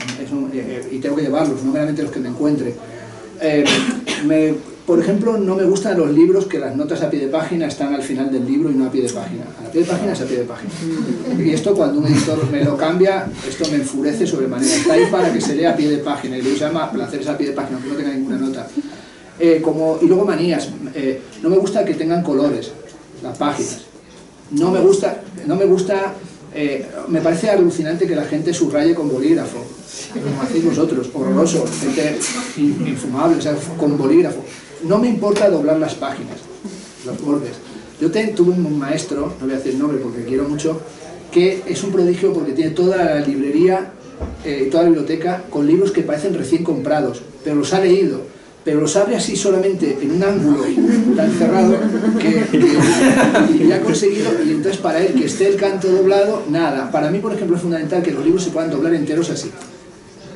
y tengo que llevarlos, no meramente los que me encuentre. Por ejemplo, no me gustan los libros que las notas a pie de página están al final del libro y no a pie de página. A pie de página es a pie de página. Y esto, cuando un editor me lo cambia, esto me enfurece sobremanera. Está ahí para que se lea a pie de página, y luego se llama placeres a pie de página, aunque no tenga ninguna nota. Y luego manías. No me gusta que tengan colores las páginas. No me gusta, me parece alucinante que la gente subraye con bolígrafo, como hacéis vosotros, horroroso, gente infumable, o sea, con bolígrafo. No me importa doblar las páginas, los bordes. Yo tuve un maestro, no voy a decir el nombre porque quiero mucho, que es un prodigio porque tiene toda la librería, toda la biblioteca con libros que parecen recién comprados, pero los ha leído, pero los abre así solamente en un ángulo tan cerrado que ha conseguido, y entonces para él que esté el canto doblado, nada. Para mí, por ejemplo, es fundamental que los libros se puedan doblar enteros así.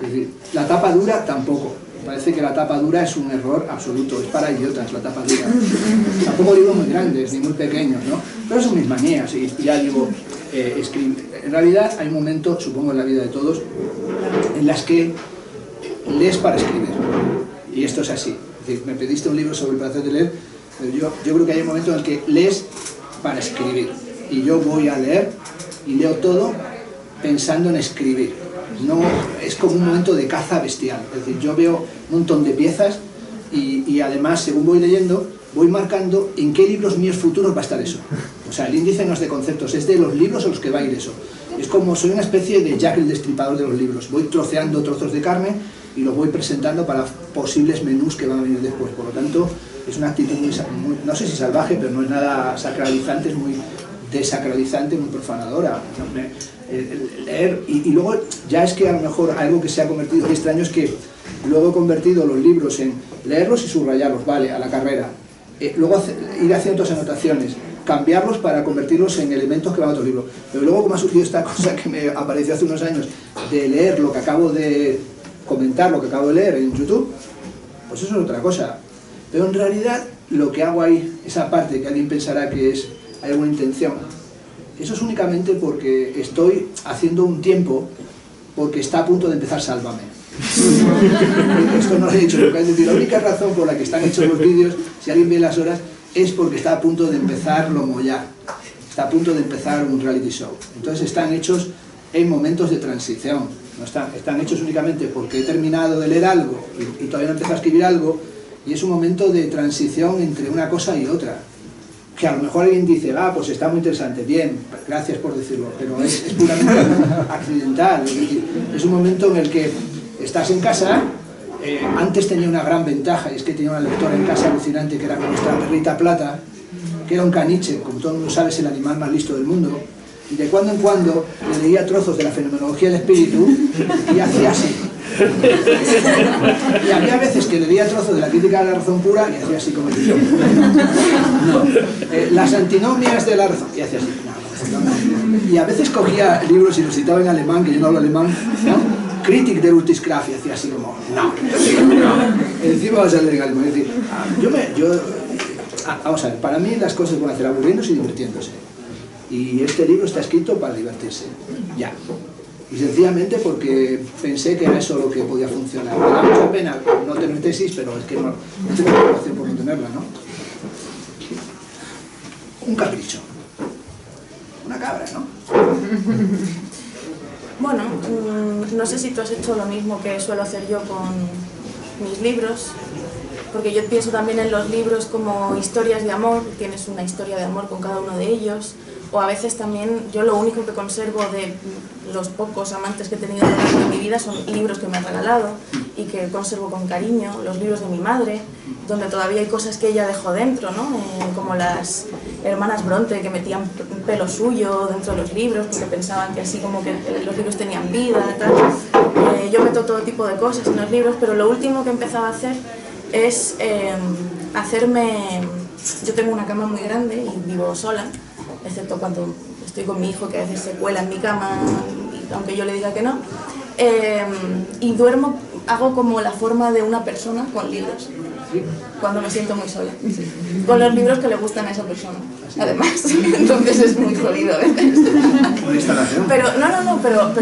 Es decir, la tapa dura tampoco. Parece que la tapa dura es un error absoluto, es para idiotas la tapa dura. Tampoco libros muy grandes ni muy pequeños, ¿no? Pero son mis manías, y ya digo, en realidad hay momentos, supongo en la vida de todos, en las que lees para escribir. Y esto es así. Es decir, me pediste un libro sobre el placer de leer, pero yo creo que hay un momento en el que lees para escribir. Y yo voy a leer y leo todo pensando en escribir. No, es como un momento de caza bestial. Es decir, yo veo un montón de piezas y además, según voy leyendo, voy marcando en qué libros míos futuros va a estar eso. O sea, el índice no es de conceptos, es de los libros a los que va a ir eso. Es como, soy una especie de Jack el Destripador de los libros. Voy troceando trozos de carne y los voy presentando para posibles menús que van a venir después. Por lo tanto, es una actitud muy, no sé si salvaje, pero no es nada sacralizante, es muy desacralizante, muy profanadora. Leer, y luego ya es que a lo mejor algo que se ha convertido extraño es que luego he convertido los libros en leerlos y subrayarlos, vale, a la carrera. Luego ir haciendo otras anotaciones, cambiarlos para convertirlos en elementos que van a otro libro. Pero luego, como ha surgido esta cosa que me apareció hace unos años, de leer lo que acabo de comentar, lo que acabo de leer en YouTube, pues eso es otra cosa. Pero en realidad lo que hago ahí, esa parte que alguien pensará que hay alguna intención, eso es únicamente porque estoy haciendo un tiempo, porque está a punto de empezar Sálvame. Esto no lo he dicho nunca, es decir, la única razón por la que están hechos los vídeos, si alguien ve las horas, es porque está a punto de empezar lo Moyá, está a punto de empezar un reality show. Entonces están hechos en momentos de transición, no están hechos únicamente porque he terminado de leer algo y todavía no he empezado a escribir algo, y es un momento de transición entre una cosa y otra. Que a lo mejor alguien dice, pues está muy interesante, bien, gracias por decirlo, pero es puramente accidental. Es un momento en el que estás en casa, antes tenía una gran ventaja, y es que tenía una lectora en casa alucinante que era nuestra perrita Plata, que era un caniche, como todo el mundo sabe, es el animal más listo del mundo, y de cuando en cuando le leía trozos de la fenomenología del espíritu y hacía así. Y había veces que le leía trozos de la crítica de la razón pura y hacía así como el tío. Las antinomias de la razón, y hacía así. No. Y a veces cogía libros y los citaba en alemán, que yo no hablo alemán, ¿no? Critic der Ultiskraft, y hacía así como, no. Encima va a salir en alemán. Es decir, vamos a ver, para mí las cosas van a hacer aburriéndose y divirtiéndose. Y este libro está escrito para divertirse, ya. Y sencillamente porque pensé que era eso lo que podía funcionar. Me da mucha pena no tener tesis, pero es que no tengo preocupación por no tenerla, ¿no? Un capricho. Una cabra, ¿no? Bueno, no sé si tú has hecho lo mismo que suelo hacer yo con mis libros, porque yo pienso también en los libros como historias de amor, tienes una historia de amor con cada uno de ellos, o a veces también yo lo único que conservo de los pocos amantes que he tenido a lo largo de mi vida son libros que me han regalado y que conservo con cariño, los libros de mi madre, donde todavía hay cosas que ella dejó dentro, ¿no? Como las hermanas Bronte que metían pelo suyo dentro de los libros porque pensaban que así como que los libros tenían vida y tal. Yo meto todo tipo de cosas en los libros, pero lo último que empezaba a hacer es hacerme... Yo tengo una cama muy grande y vivo sola, excepto cuando estoy con mi hijo, que a veces se cuela en mi cama, aunque yo le diga que no, y duermo, hago como la forma de una persona con libros, cuando me siento muy sola, con los libros que le gustan a esa persona, además, entonces es muy jodido a veces. Pero, pero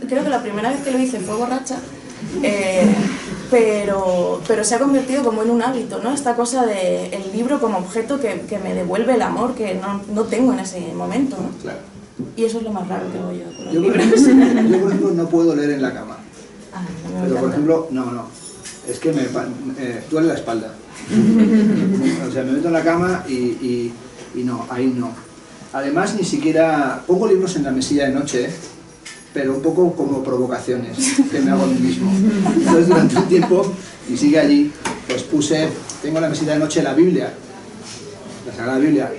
creo que la primera vez que lo hice fue borracha, pero se ha convertido como en un hábito, ¿no? Esta cosa del libro como objeto que me devuelve el amor que no tengo en ese momento, ¿no? Claro. Y eso es lo más raro que hago yo con los libros. Yo, por ejemplo, no puedo leer en la cama. Pero, por ejemplo, no. Es que me duele la espalda. O sea, me meto en la cama y no, ahí no. Además, ni siquiera pongo libros en la mesilla de noche, pero un poco como provocaciones que me hago a mí mismo. Entonces, durante un tiempo, y sigue allí, pues tengo en la mesita de noche la Biblia, la Sagrada Biblia.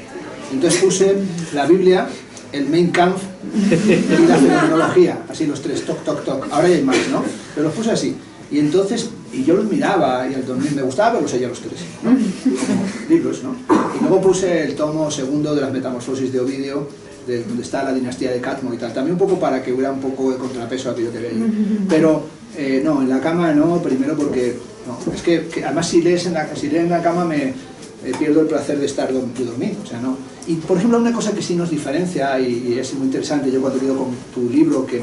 Entonces puse la Biblia, el Mein Kampf y la fenomenología, así los tres, toc, toc, toc. Ahora ya hay más, ¿no? Pero los puse así. Y entonces, yo los miraba, y al dormir me gustaba verlos allá los tres, ¿no? Como libros, ¿no? Y luego puse el tomo segundo de las Metamorfosis de Ovidio, donde está la dinastía de Cadmo y tal, también un poco para que hubiera un poco de contrapeso a aquello que veía. Pero no, en la cama no, primero porque no, es que además si leo en la cama me pierdo el placer de estar dormido, o sea, no. Y por ejemplo una cosa que sí nos diferencia y es muy interesante, yo cuando leo con tu libro que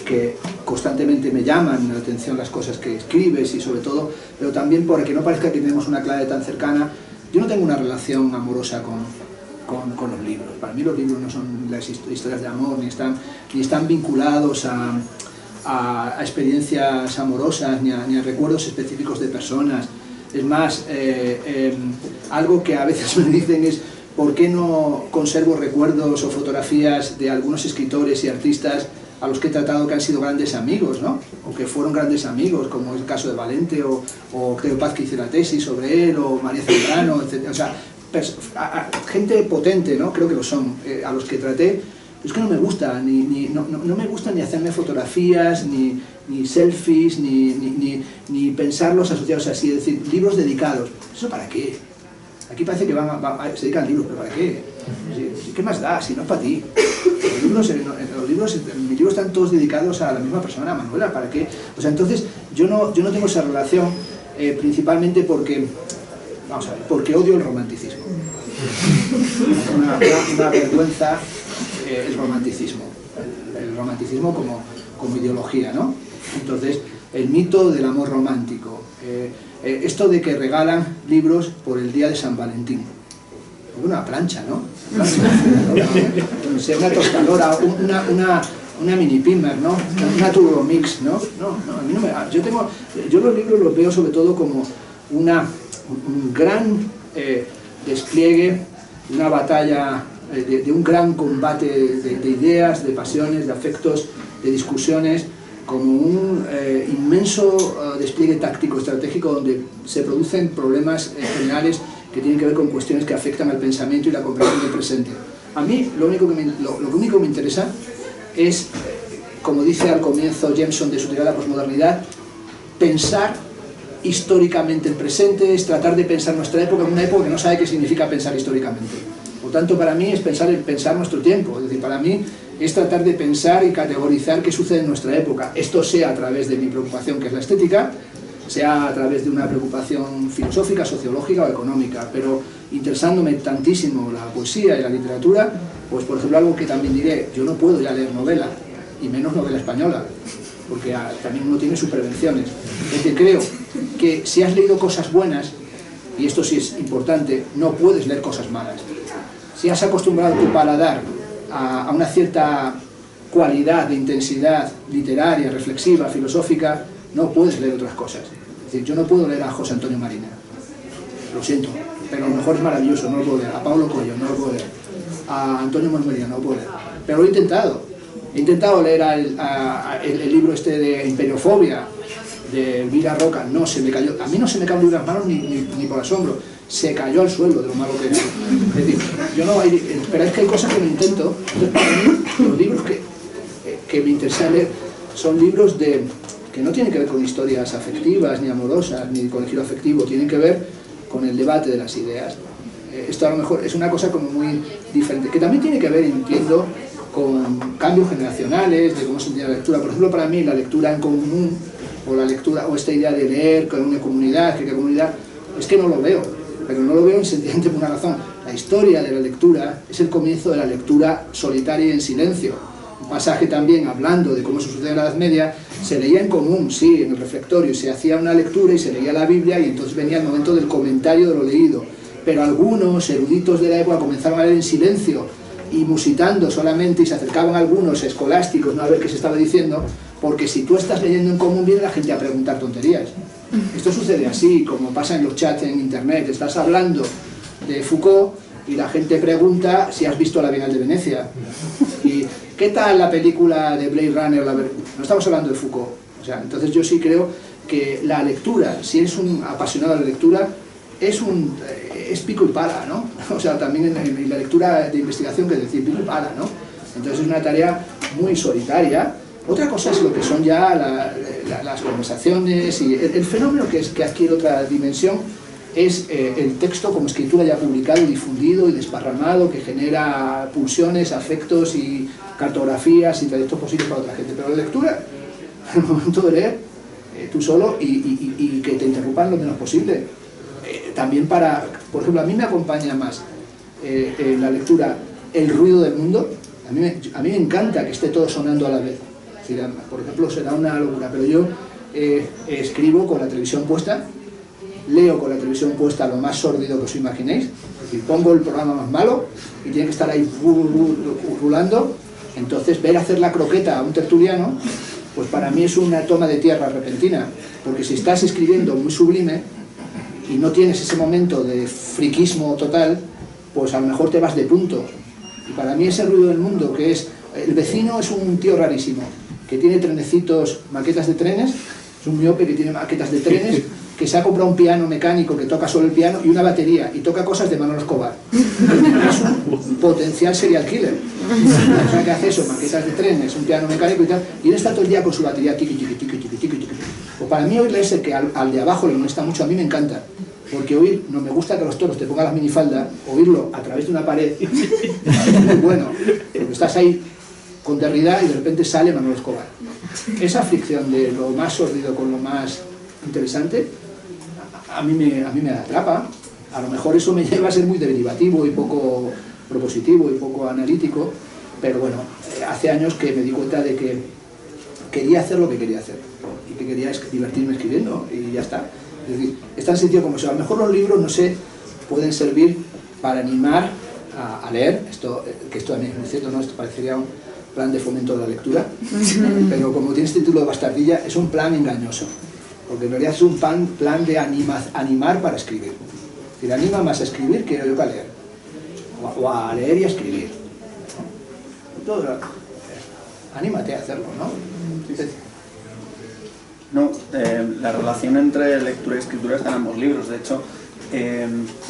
que constantemente me llaman la atención las cosas que escribes y sobre todo, pero también para que no parezca que tenemos una clave tan cercana, yo no tengo una relación amorosa con los libros. Para mí los libros no son las historias de amor, ni están vinculados a experiencias amorosas, ni a recuerdos específicos de personas. Es más, algo que a veces me dicen es ¿por qué no conservo recuerdos o fotografías de algunos escritores y artistas a los que he tratado que han sido grandes amigos, ¿no? O que fueron grandes amigos, como es el caso de Valente, o Cleo Paz, que hice la tesis sobre él, o María Zambrano, etc. O sea, gente potente, ¿no? Creo que lo son, a los que traté. Es que no me gusta, no me gusta ni hacerme fotografías, ni selfies, ni pensarlos asociados así, es decir, libros dedicados. ¿Eso para qué? Aquí parece que se dedican libros, pero ¿para qué? ¿Qué más da? Si no es para ti. Mis libros están todos dedicados a la misma persona, a Manuela, ¿para qué? O sea, entonces, yo no tengo esa relación, principalmente porque, vamos a ver, porque odio el romanticismo. Una vergüenza el romanticismo. El romanticismo como ideología, ¿no? Entonces, el mito del amor romántico. Esto de que regalan libros por el día de San Valentín. Una plancha, ¿no? Una tostadora, una mini pimer, ¿no? Una turbo mix, ¿no? No, a mí no me... Yo los libros los veo sobre todo como un gran despliegue, una batalla, de un gran combate de ideas, de pasiones, de afectos, de discusiones, como un inmenso despliegue táctico estratégico donde se producen problemas generales que tienen que ver con cuestiones que afectan al pensamiento y la comprensión del presente. A mí lo único que me interesa es, como dice al comienzo Jameson de su teoría de la posmodernidad, pensar históricamente el presente, es tratar de pensar nuestra época en una época que no sabe qué significa pensar históricamente. Por tanto, para mí es pensar nuestro tiempo, es decir, para mí es tratar de pensar y categorizar qué sucede en nuestra época. Esto sea a través de mi preocupación, que es la estética, sea a través de una preocupación filosófica, sociológica o económica, pero interesándome tantísimo la poesía y la literatura, pues por ejemplo algo que también diré, yo no puedo ya leer novela, y menos novela española, porque también uno tiene sus prevenciones. Porque creo que si has leído cosas buenas, y esto sí es importante, no puedes leer cosas malas. Si has acostumbrado tu paladar a una cierta cualidad de intensidad literaria, reflexiva, filosófica, no puedes leer otras cosas. Es decir, yo no puedo leer a José Antonio Marina, lo siento, pero a lo mejor es maravilloso, no lo puedo leer. A Paulo Coelho no lo puedo leer, a Antonio Monmería no lo puedo leer, pero lo he intentado. He intentado leer el libro este de Imperiofobia, de Elvira Roca, no se me cayó. A mí no se me cae un libro en las manos ni por asombro, se cayó al suelo de lo malo que era. Es decir, yo no, pero es que hay cosas que no intento. Entonces, para mí, los libros que me interesa leer son libros que no tienen que ver con historias afectivas, ni amorosas, ni con el giro afectivo, tienen que ver con el debate de las ideas. Esto a lo mejor es una cosa como muy diferente, que también tiene que ver, entiendo, con cambios generacionales, de cómo se entiende la lectura. Por ejemplo, para mí la lectura en común, o la lectura, o esta idea de leer con una comunidad, que comunidad, es que no lo veo, pero no lo veo sencillamente por una razón. La historia de la lectura es el comienzo de la lectura solitaria y en silencio. Un pasaje también, hablando de cómo se sucede en la Edad Media, se leía en común, sí, en el refectorio, se hacía una lectura y se leía la Biblia y entonces venía el momento del comentario de lo leído. Pero algunos eruditos de la época comenzaron a leer en silencio y musitando solamente, y se acercaban algunos escolásticos, ¿no?, a ver qué se estaba diciendo, porque si tú estás leyendo en común viene la gente a preguntar tonterías. Esto sucede así, como pasa en los chats en internet, estás hablando de Foucault y la gente pregunta si has visto la Bienal de Venecia. Y ¿qué tal la película de Blade Runner? No estamos hablando de Foucault. O sea, entonces yo sí creo que la lectura, si eres un apasionado de la lectura, es pico y pala, ¿no? O sea, también en la lectura de investigación, que es decir, pico y pala, ¿no? Entonces es una tarea muy solitaria. Otra cosa es lo que son ya las conversaciones y el fenómeno que adquiere otra dimensión es el texto como escritura ya publicado y difundido y desparramado, que genera pulsiones, afectos y cartografías y trayectos posibles para otra gente. Pero la lectura, el momento de leer, tú solo y que te interrumpan lo menos posible. También por ejemplo, a mí me acompaña más en la lectura el ruido del mundo. A mí me encanta que esté todo sonando a la vez. Es decir, por ejemplo, será una locura, pero yo escribo con la televisión puesta, leo con la televisión puesta lo más sórdido que os imaginéis, es decir, pongo el programa más malo y tiene que estar ahí rulando. Entonces ver hacer la croqueta a un tertuliano, pues para mí es una toma de tierra repentina, porque si estás escribiendo muy sublime y no tienes ese momento de friquismo total, pues a lo mejor te vas de punto. Y para mí ese ruido del mundo, que es... El vecino es un tío rarísimo, que tiene trenecitos, maquetas de trenes, es un miope que tiene maquetas de trenes, que se ha comprado un piano mecánico que toca solo el piano y una batería, y toca cosas de Manolo Escobar. Es un potencial serial killer. O sea, que hace eso, maquetas de trenes, un piano mecánico y tal, y él está todo el día con su batería, tiqui, tiqui, tiqui, tiqui, tiqui, tiqui. Pues para mí oírle ese que al de abajo le molesta mucho, a mí me encanta. Porque no me gusta que los toros te pongan las minifaldas, oírlo a través de una pared es muy bueno, porque estás ahí con Derrida y de repente sale Manolo Escobar. Esa fricción de lo más sórdido con lo más interesante a mí me atrapa. A lo mejor eso me lleva a ser muy derivativo y poco propositivo y poco analítico, pero bueno, hace años que me di cuenta de que quería hacer lo que quería hacer y que quería divertirme escribiendo y ya está. Es decir, es tan sencillo como eso. A lo mejor los libros, no sé, pueden servir para animar a leer, que esto también es muy cierto, ¿no? Esto parecería un plan de fomento de la lectura, pero como tiene este título de bastardilla, es un plan engañoso, porque en realidad es un plan de animar para escribir. Es decir, anima más a escribir que yo a leer, o a leer y a escribir, ¿no? Anímate a hacerlo, ¿no? No, la relación entre lectura y escritura está en ambos libros. De hecho,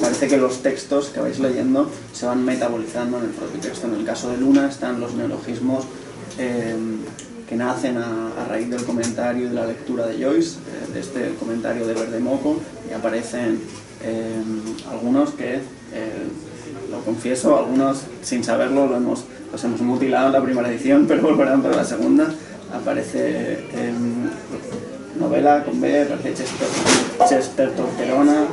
parece que los textos que vais leyendo se van metabolizando en el propio texto. En el caso de Luna están los neologismos que nacen a raíz del comentario y de la lectura de Joyce, de este comentario de Verdemoco, y aparecen algunos que, lo confieso, algunos sin saberlo los hemos mutilado en la primera edición, pero volverán para la segunda. Aparece novela con B, aparece Chestertorterona,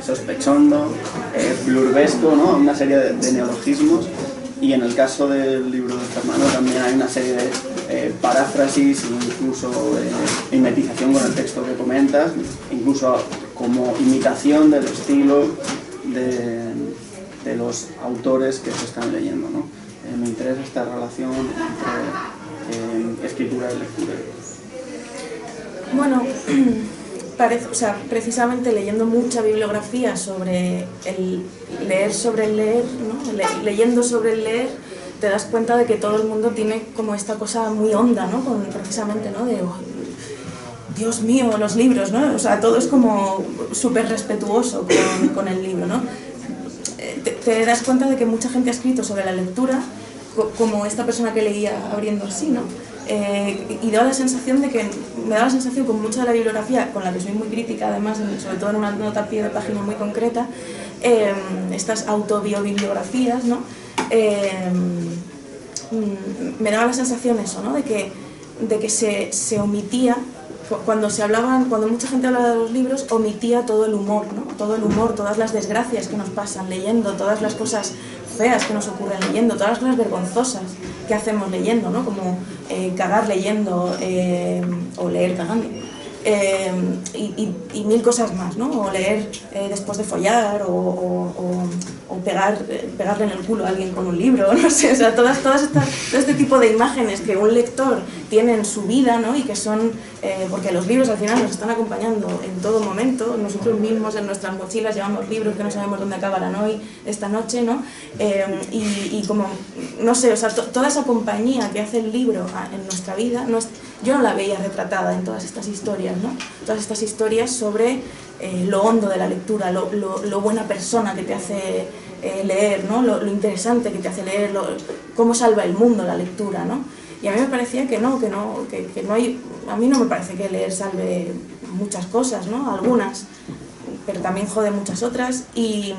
sospechondo, blurbesco, ¿no? Una serie de neologismos. Y en el caso del libro de Fernando también hay una serie de paráfrasis, incluso mimetización con el texto que comentas, incluso como imitación del estilo de los autores que se están leyendo, ¿no? Me interesa esta relación entre escritura y lectura. Bueno, precisamente leyendo mucha bibliografía sobre el leer, ¿no? Leyendo sobre el leer, te das cuenta de que todo el mundo tiene como esta cosa muy honda, ¿no? Precisamente, ¿no? De, oh, Dios mío, los libros, ¿no? O sea, todo es como súper respetuoso con el libro, ¿no? Te das cuenta de que mucha gente ha escrito sobre la lectura, como esta persona que leía abriendo así, ¿no? Y me daba la sensación con mucha de la bibliografía, con la que soy muy crítica además, sobre todo en una nota a pie de página muy concreta, estas autobibliografías, ¿no? Me daba la sensación eso, ¿no? de que se omitía, cuando mucha gente hablaba de los libros, omitía todo el humor, ¿no? Todo el humor, todas las desgracias que nos pasan leyendo, todas las cosas feas que nos ocurren leyendo, todas las cosas vergonzosas que hacemos leyendo, ¿no? Como cagar leyendo o leer cagando. Y mil cosas más, ¿no? O leer después de follar o pegarle en el culo a alguien con un libro, no sé, o sea, todo este tipo de imágenes que un lector tiene en su vida, ¿no? Y que son, porque los libros al final nos están acompañando en todo momento, nosotros mismos en nuestras mochilas llevamos libros que no sabemos dónde acabarán hoy, esta noche, ¿no? Y como, no sé, o sea, toda esa compañía que hace el libro en nuestra vida, yo no la veía retratada en todas estas historias, ¿no? Todas estas historias sobre lo hondo de la lectura, lo buena persona que te hace leer, ¿no? Lo interesante que te hace leer, cómo salva el mundo la lectura, ¿no? Y a mí me parecía que no hay, a mí no me parece que leer salve muchas cosas, ¿no? Algunas, pero también jode muchas otras, y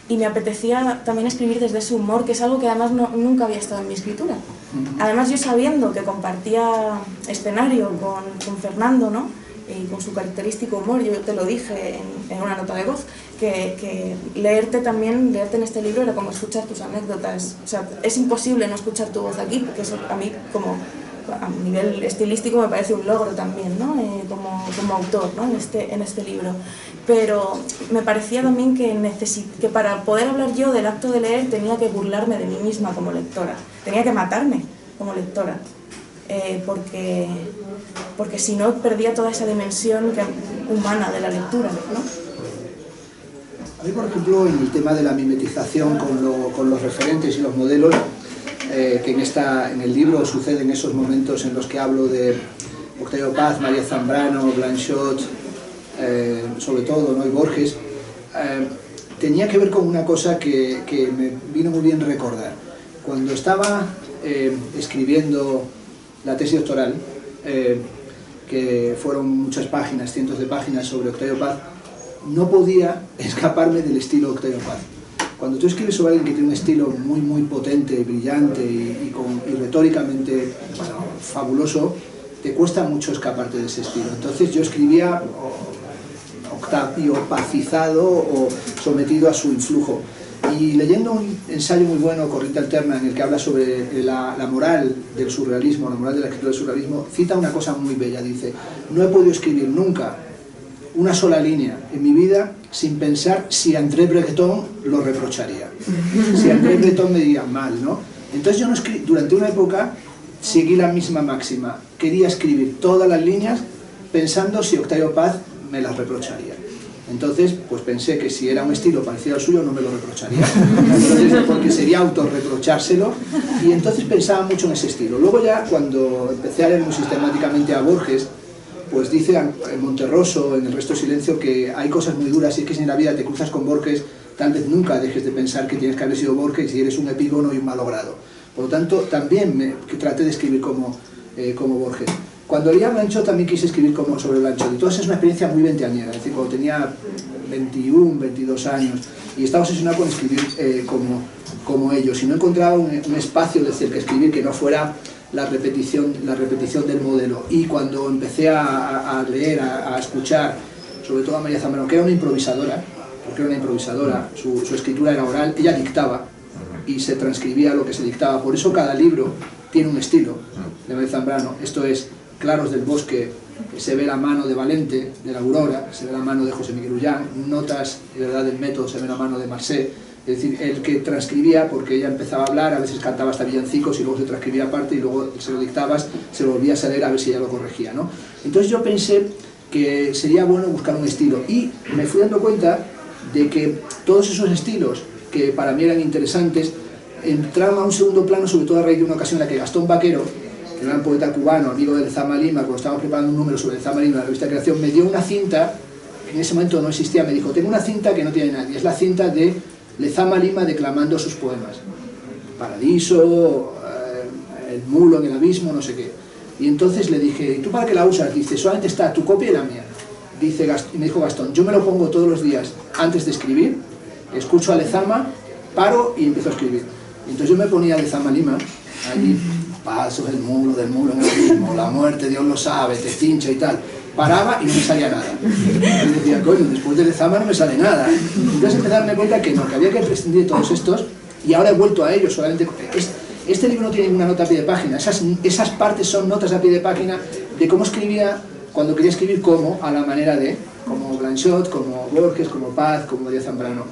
me apetecía también escribir desde ese humor, que es algo que además nunca había estado en mi escritura. Además, yo sabiendo que compartía escenario con Fernando, ¿no? Y con su característico humor, yo te lo dije en una nota de voz, que leerte en este libro era como escuchar tus anécdotas. O sea, es imposible no escuchar tu voz aquí, porque eso a mí, como a nivel estilístico, me parece un logro también, ¿no? Como autor, ¿no? en este libro. Pero me parecía también que para poder hablar yo del acto de leer tenía que burlarme de mí misma como lectora, tenía que matarme como lectora, porque si no perdía toda esa dimensión humana de la lectura, ¿no? A mí, por ejemplo, en el tema de la mimetización con los referentes y los modelos, que en el libro suceden esos momentos en los que hablo de Octavio Paz, María Zambrano, Blanchot, sobre todo, ¿no? Y Borges, tenía que ver con una cosa que me vino muy bien recordar. Cuando estaba escribiendo la tesis doctoral, que fueron muchas páginas, cientos de páginas sobre Octavio Paz, no podía escaparme del estilo Octavio Paz. Cuando tú escribes sobre alguien que tiene un estilo muy, muy potente, brillante y retóricamente, bueno, fabuloso, te cuesta mucho escaparte de ese estilo. Entonces yo escribía Octavio Pazizado o sometido a su influjo. Y leyendo un ensayo muy bueno, Corriente Alterna, en el que habla sobre la moral del surrealismo, la moral de la escritura del surrealismo, cita una cosa muy bella, dice: no he podido escribir nunca una sola línea en mi vida sin pensar si a André Breton lo reprocharía, si a André Breton me diría mal, ¿no? Entonces yo no escribí, durante una época seguí la misma máxima, quería escribir todas las líneas pensando si Octavio Paz me las reprocharía. Entonces, pues pensé que si era un estilo parecido al suyo no me lo reprocharía, entonces, porque sería autorreprochárselo, y entonces pensaba mucho en ese estilo. Luego ya, cuando empecé a leer muy sistemáticamente a Borges, pues dice en Monterroso, en El resto del silencio, que hay cosas muy duras y es que si en la vida te cruzas con Borges, tal vez nunca dejes de pensar que tienes que haber sido Borges y eres un epígono y un malogrado. Por lo tanto, también traté de escribir como Borges. Cuando leía Blanchot también quise escribir sobre Blanchot, y todo eso es una experiencia muy veinteañera, es decir, cuando tenía 21, 22 años, y estaba obsesionado con escribir como ellos, y no encontraba un espacio desde el que escribir que no fuera la repetición del modelo. Y cuando empecé a leer, a escuchar, sobre todo a María Zambrano, que era una improvisadora, su escritura era oral, ella dictaba y se transcribía lo que se dictaba, por eso cada libro tiene un estilo de María Zambrano. Esto es Claros del Bosque, se ve la mano de Valente, de la Aurora, se ve la mano de José Miguel Ullán, Notas de verdad del método, se ve la mano de Marcé, es decir, el que transcribía, porque ella empezaba a hablar, a veces cantaba hasta villancicos y luego se transcribía aparte y luego se lo dictabas, se lo volvías a leer a ver si ella lo corregía, ¿no? Entonces yo pensé que sería bueno buscar un estilo y me fui dando cuenta de que todos esos estilos que para mí eran interesantes entraban a un segundo plano, sobre todo a raíz de una ocasión en la que Gastón Vaquero, que era un poeta cubano, amigo de Lezama Lima, cuando estábamos preparando un número sobre Lezama Lima en la revista Creación, me dio una cinta, que en ese momento no existía, me dijo, tengo una cinta que no tiene nadie, es la cinta de Lezama Lima declamando sus poemas, Paradiso, El mulo en el abismo, no sé qué. Y entonces le dije, ¿y tú para qué la usas? Dice, solamente está tu copia y la mía. Dice, y me dijo Gastón, yo me lo pongo todos los días antes de escribir, escucho a Lezama, paro y empiezo a escribir. Y entonces yo me ponía a Lezama Lima, allí, pasos del mulo en el abismo, la muerte Dios lo sabe, te cincha y tal. Paraba y no me salía nada. Y decía, coño, después de Lezama no me sale nada. Entonces empecé a darme cuenta que no, que había que prescindir de todos estos, y ahora he vuelto a ellos solamente. Este libro no tiene ninguna nota a pie de página, esas partes son notas a pie de página de cómo escribía cuando quería escribir a la manera de, como Blanchot, como Borges, como Paz, como María Zambrano.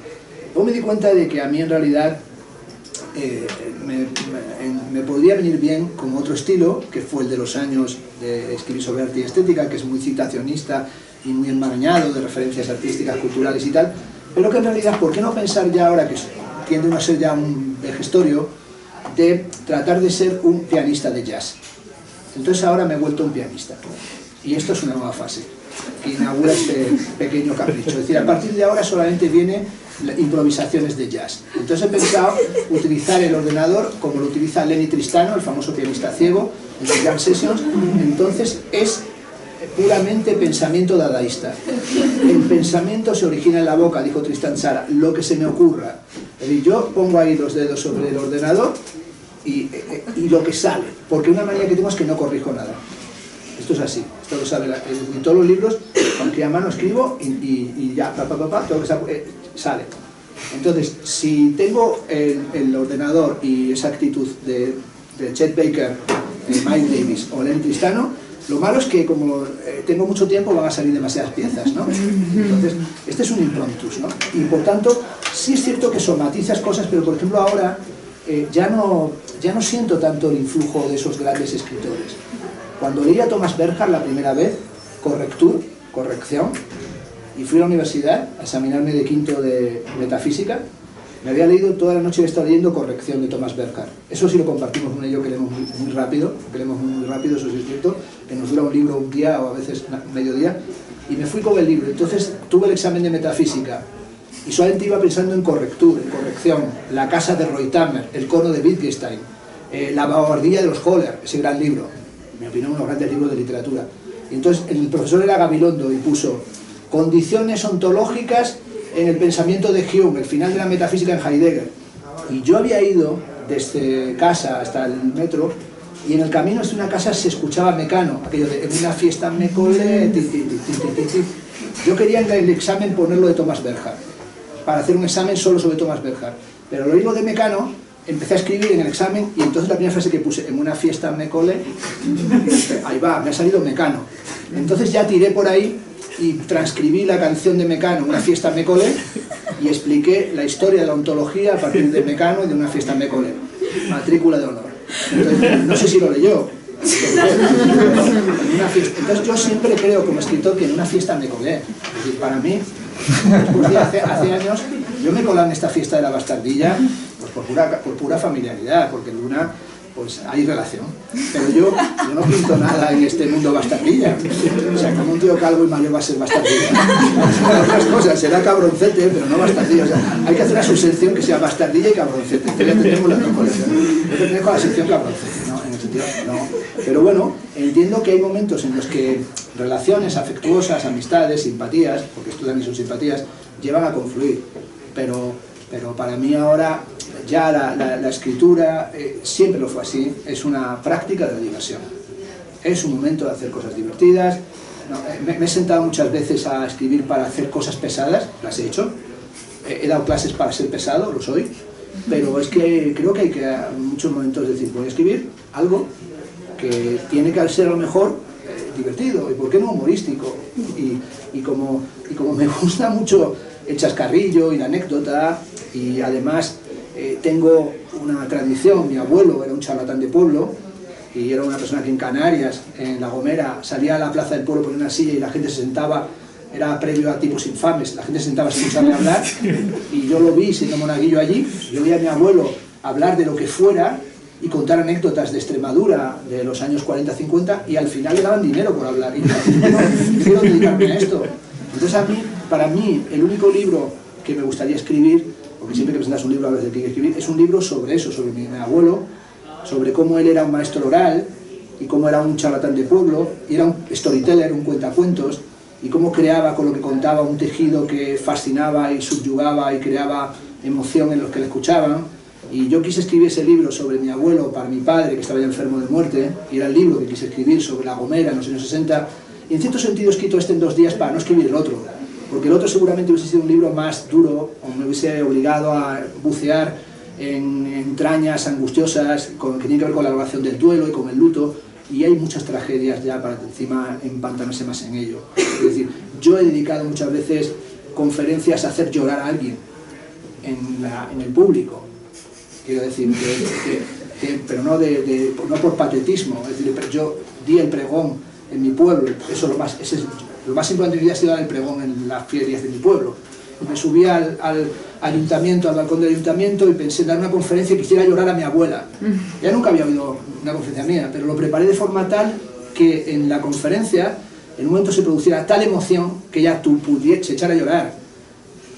Luego me di cuenta de que a mí en realidad me podría venir bien con otro estilo, que fue el de los años de escribir sobre arte y estética, que es muy citacionista y muy enmarañado de referencias artísticas, culturales y tal, pero que en realidad, ¿por qué no pensar ya ahora, que tiende a ser ya un vejestorio, de tratar de ser un pianista de jazz? Entonces ahora me he vuelto un pianista, y esto es una nueva fase que inaugura este pequeño capricho, es decir, a partir de ahora solamente vienen improvisaciones de jazz. Entonces he pensado utilizar el ordenador como lo utiliza Lenny Tristano, el famoso pianista ciego, en sus jam sessions. Entonces es puramente pensamiento dadaísta. El pensamiento se origina en la boca, dijo Tristan Tzara, lo que se me ocurra. Es decir, yo pongo ahí los dedos sobre el ordenador y lo que sale, porque una manía que tengo es que no corrijo nada. Esto es así, esto lo sabe en todos los libros, aunque a mano escribo y ya, todo lo que sale. Entonces, si tengo el ordenador y esa actitud de Chet Baker, Mike Davis o Lenny Tristano, lo malo es que como tengo mucho tiempo van a salir demasiadas piezas, ¿no? Entonces, este es un impromptus, ¿no? Y por tanto, sí es cierto que somatizas cosas, pero por ejemplo ahora ya no siento tanto el influjo de esos grandes escritores. Cuando leí a Thomas Bernhard la primera vez, corrección, y fui a la universidad a examinarme de quinto de metafísica, me había leído toda la noche, he estado leyendo Corrección de Thomas Bernhard. Eso sí lo compartimos con ello, que leemos muy rápido, eso sí es cierto, que nos dura un libro un día o a veces medio día, y me fui con el libro. Entonces tuve el examen de metafísica y solamente iba pensando en corrección, La casa de Reutammer, El cono de Wittgenstein, La bobardilla de los Holler, ese gran libro, en mi opinión uno de los grandes libros de literatura. Y entonces el profesor era Gabilondo y puso condiciones ontológicas en el pensamiento de Hume, el final de la metafísica en Heidegger. Y yo había ido desde casa hasta el metro y en el camino hasta una casa se escuchaba Mecano, aquello de en una fiesta me colé, ti, ti, ti, ti, ti, ti. Yo quería en el examen ponerlo de Thomas Bernhard, para hacer un examen solo sobre Thomas Bernhard. Pero al oírlo de Mecano, empecé a escribir en el examen y entonces la primera frase que puse, en una fiesta me colé, ahí va, me ha salido Mecano. Entonces ya tiré por ahí y transcribí la canción de Mecano, Una fiesta me colé, y expliqué la historia de la ontología a partir de Mecano y de Una fiesta me colé, matrícula de honor. Entonces, no sé si lo leyó. Entonces yo siempre creo como escritor que en una fiesta me colé. Es decir, para mí, después de hace años, yo me colé en esta fiesta de la bastardilla pues por pura familiaridad, porque Luna pues hay relación. Pero yo no pinto nada en este mundo bastardilla. O sea, como un tío calvo y mayor va a ser bastardilla. Otras cosas, será cabroncete, pero no bastardilla. O sea, hay que hacer una subsección que sea bastardilla y cabroncete. Ya tenemos las dos colecciones. Yo pertenezco a la sección cabroncete, ¿no? En el sentido, no. Pero bueno, entiendo que hay momentos en los que relaciones afectuosas, amistades, simpatías, porque esto también son simpatías, llevan a confluir. Pero para mí ahora ya la escritura siempre lo fue así, es una práctica de la diversión. Es un momento de hacer cosas divertidas. No, me he sentado muchas veces a escribir para hacer cosas pesadas, las he hecho. He dado clases para ser pesado, lo soy. Pero es que creo que hay que en muchos momentos decir, voy a escribir algo que tiene que ser a lo mejor divertido, y por qué no humorístico. Y como me gusta mucho el chascarrillo y la anécdota, y además tengo una tradición, mi abuelo era un charlatán de pueblo, y era una persona que en Canarias, en La Gomera, salía a la plaza del pueblo por una silla y la gente se sentaba, era previo a tipos infames, la gente se sentaba a escucharme hablar, y yo lo vi siendo monaguillo allí, yo vi a mi abuelo hablar de lo que fuera, y contar anécdotas de Extremadura de los años 40-50, y al final le daban dinero por hablar, y yo quiero dedicarme a esto. Entonces para mí, el único libro que me gustaría escribir, porque siempre que presentas un libro hablas de qué escribir, es un libro sobre eso, sobre mi abuelo, sobre cómo él era un maestro oral, y cómo era un charlatán de pueblo, y era un storyteller, un cuentacuentos, y cómo creaba con lo que contaba un tejido que fascinaba y subyugaba y creaba emoción en los que le escuchaban. Y yo quise escribir ese libro sobre mi abuelo para mi padre, que estaba ya enfermo de muerte, y era el libro que quise escribir sobre La Gomera en los años 60, y en cierto sentido he escrito este en 2 días para no escribir el otro, porque el otro seguramente hubiese sido un libro más duro, o me hubiese obligado a bucear en entrañas angustiosas que tienen que ver con la elaboración del duelo y con el luto, y hay muchas tragedias ya para encima empantanarse más en ello. Es decir, yo he dedicado muchas veces conferencias a hacer llorar a alguien en el público. Quiero decir, pero no por patetismo. Es decir, yo di el pregón en mi pueblo, lo más importante que mi vida ha sido dar el pregón en las ferias de mi pueblo. Me subí al ayuntamiento, al balcón del ayuntamiento, y pensé en dar una conferencia y quisiera llorar a mi abuela. Ya nunca había oído una conferencia mía, pero lo preparé de forma tal que en la conferencia, en un momento se produciera tal emoción que ya tú pudieras echar a llorar,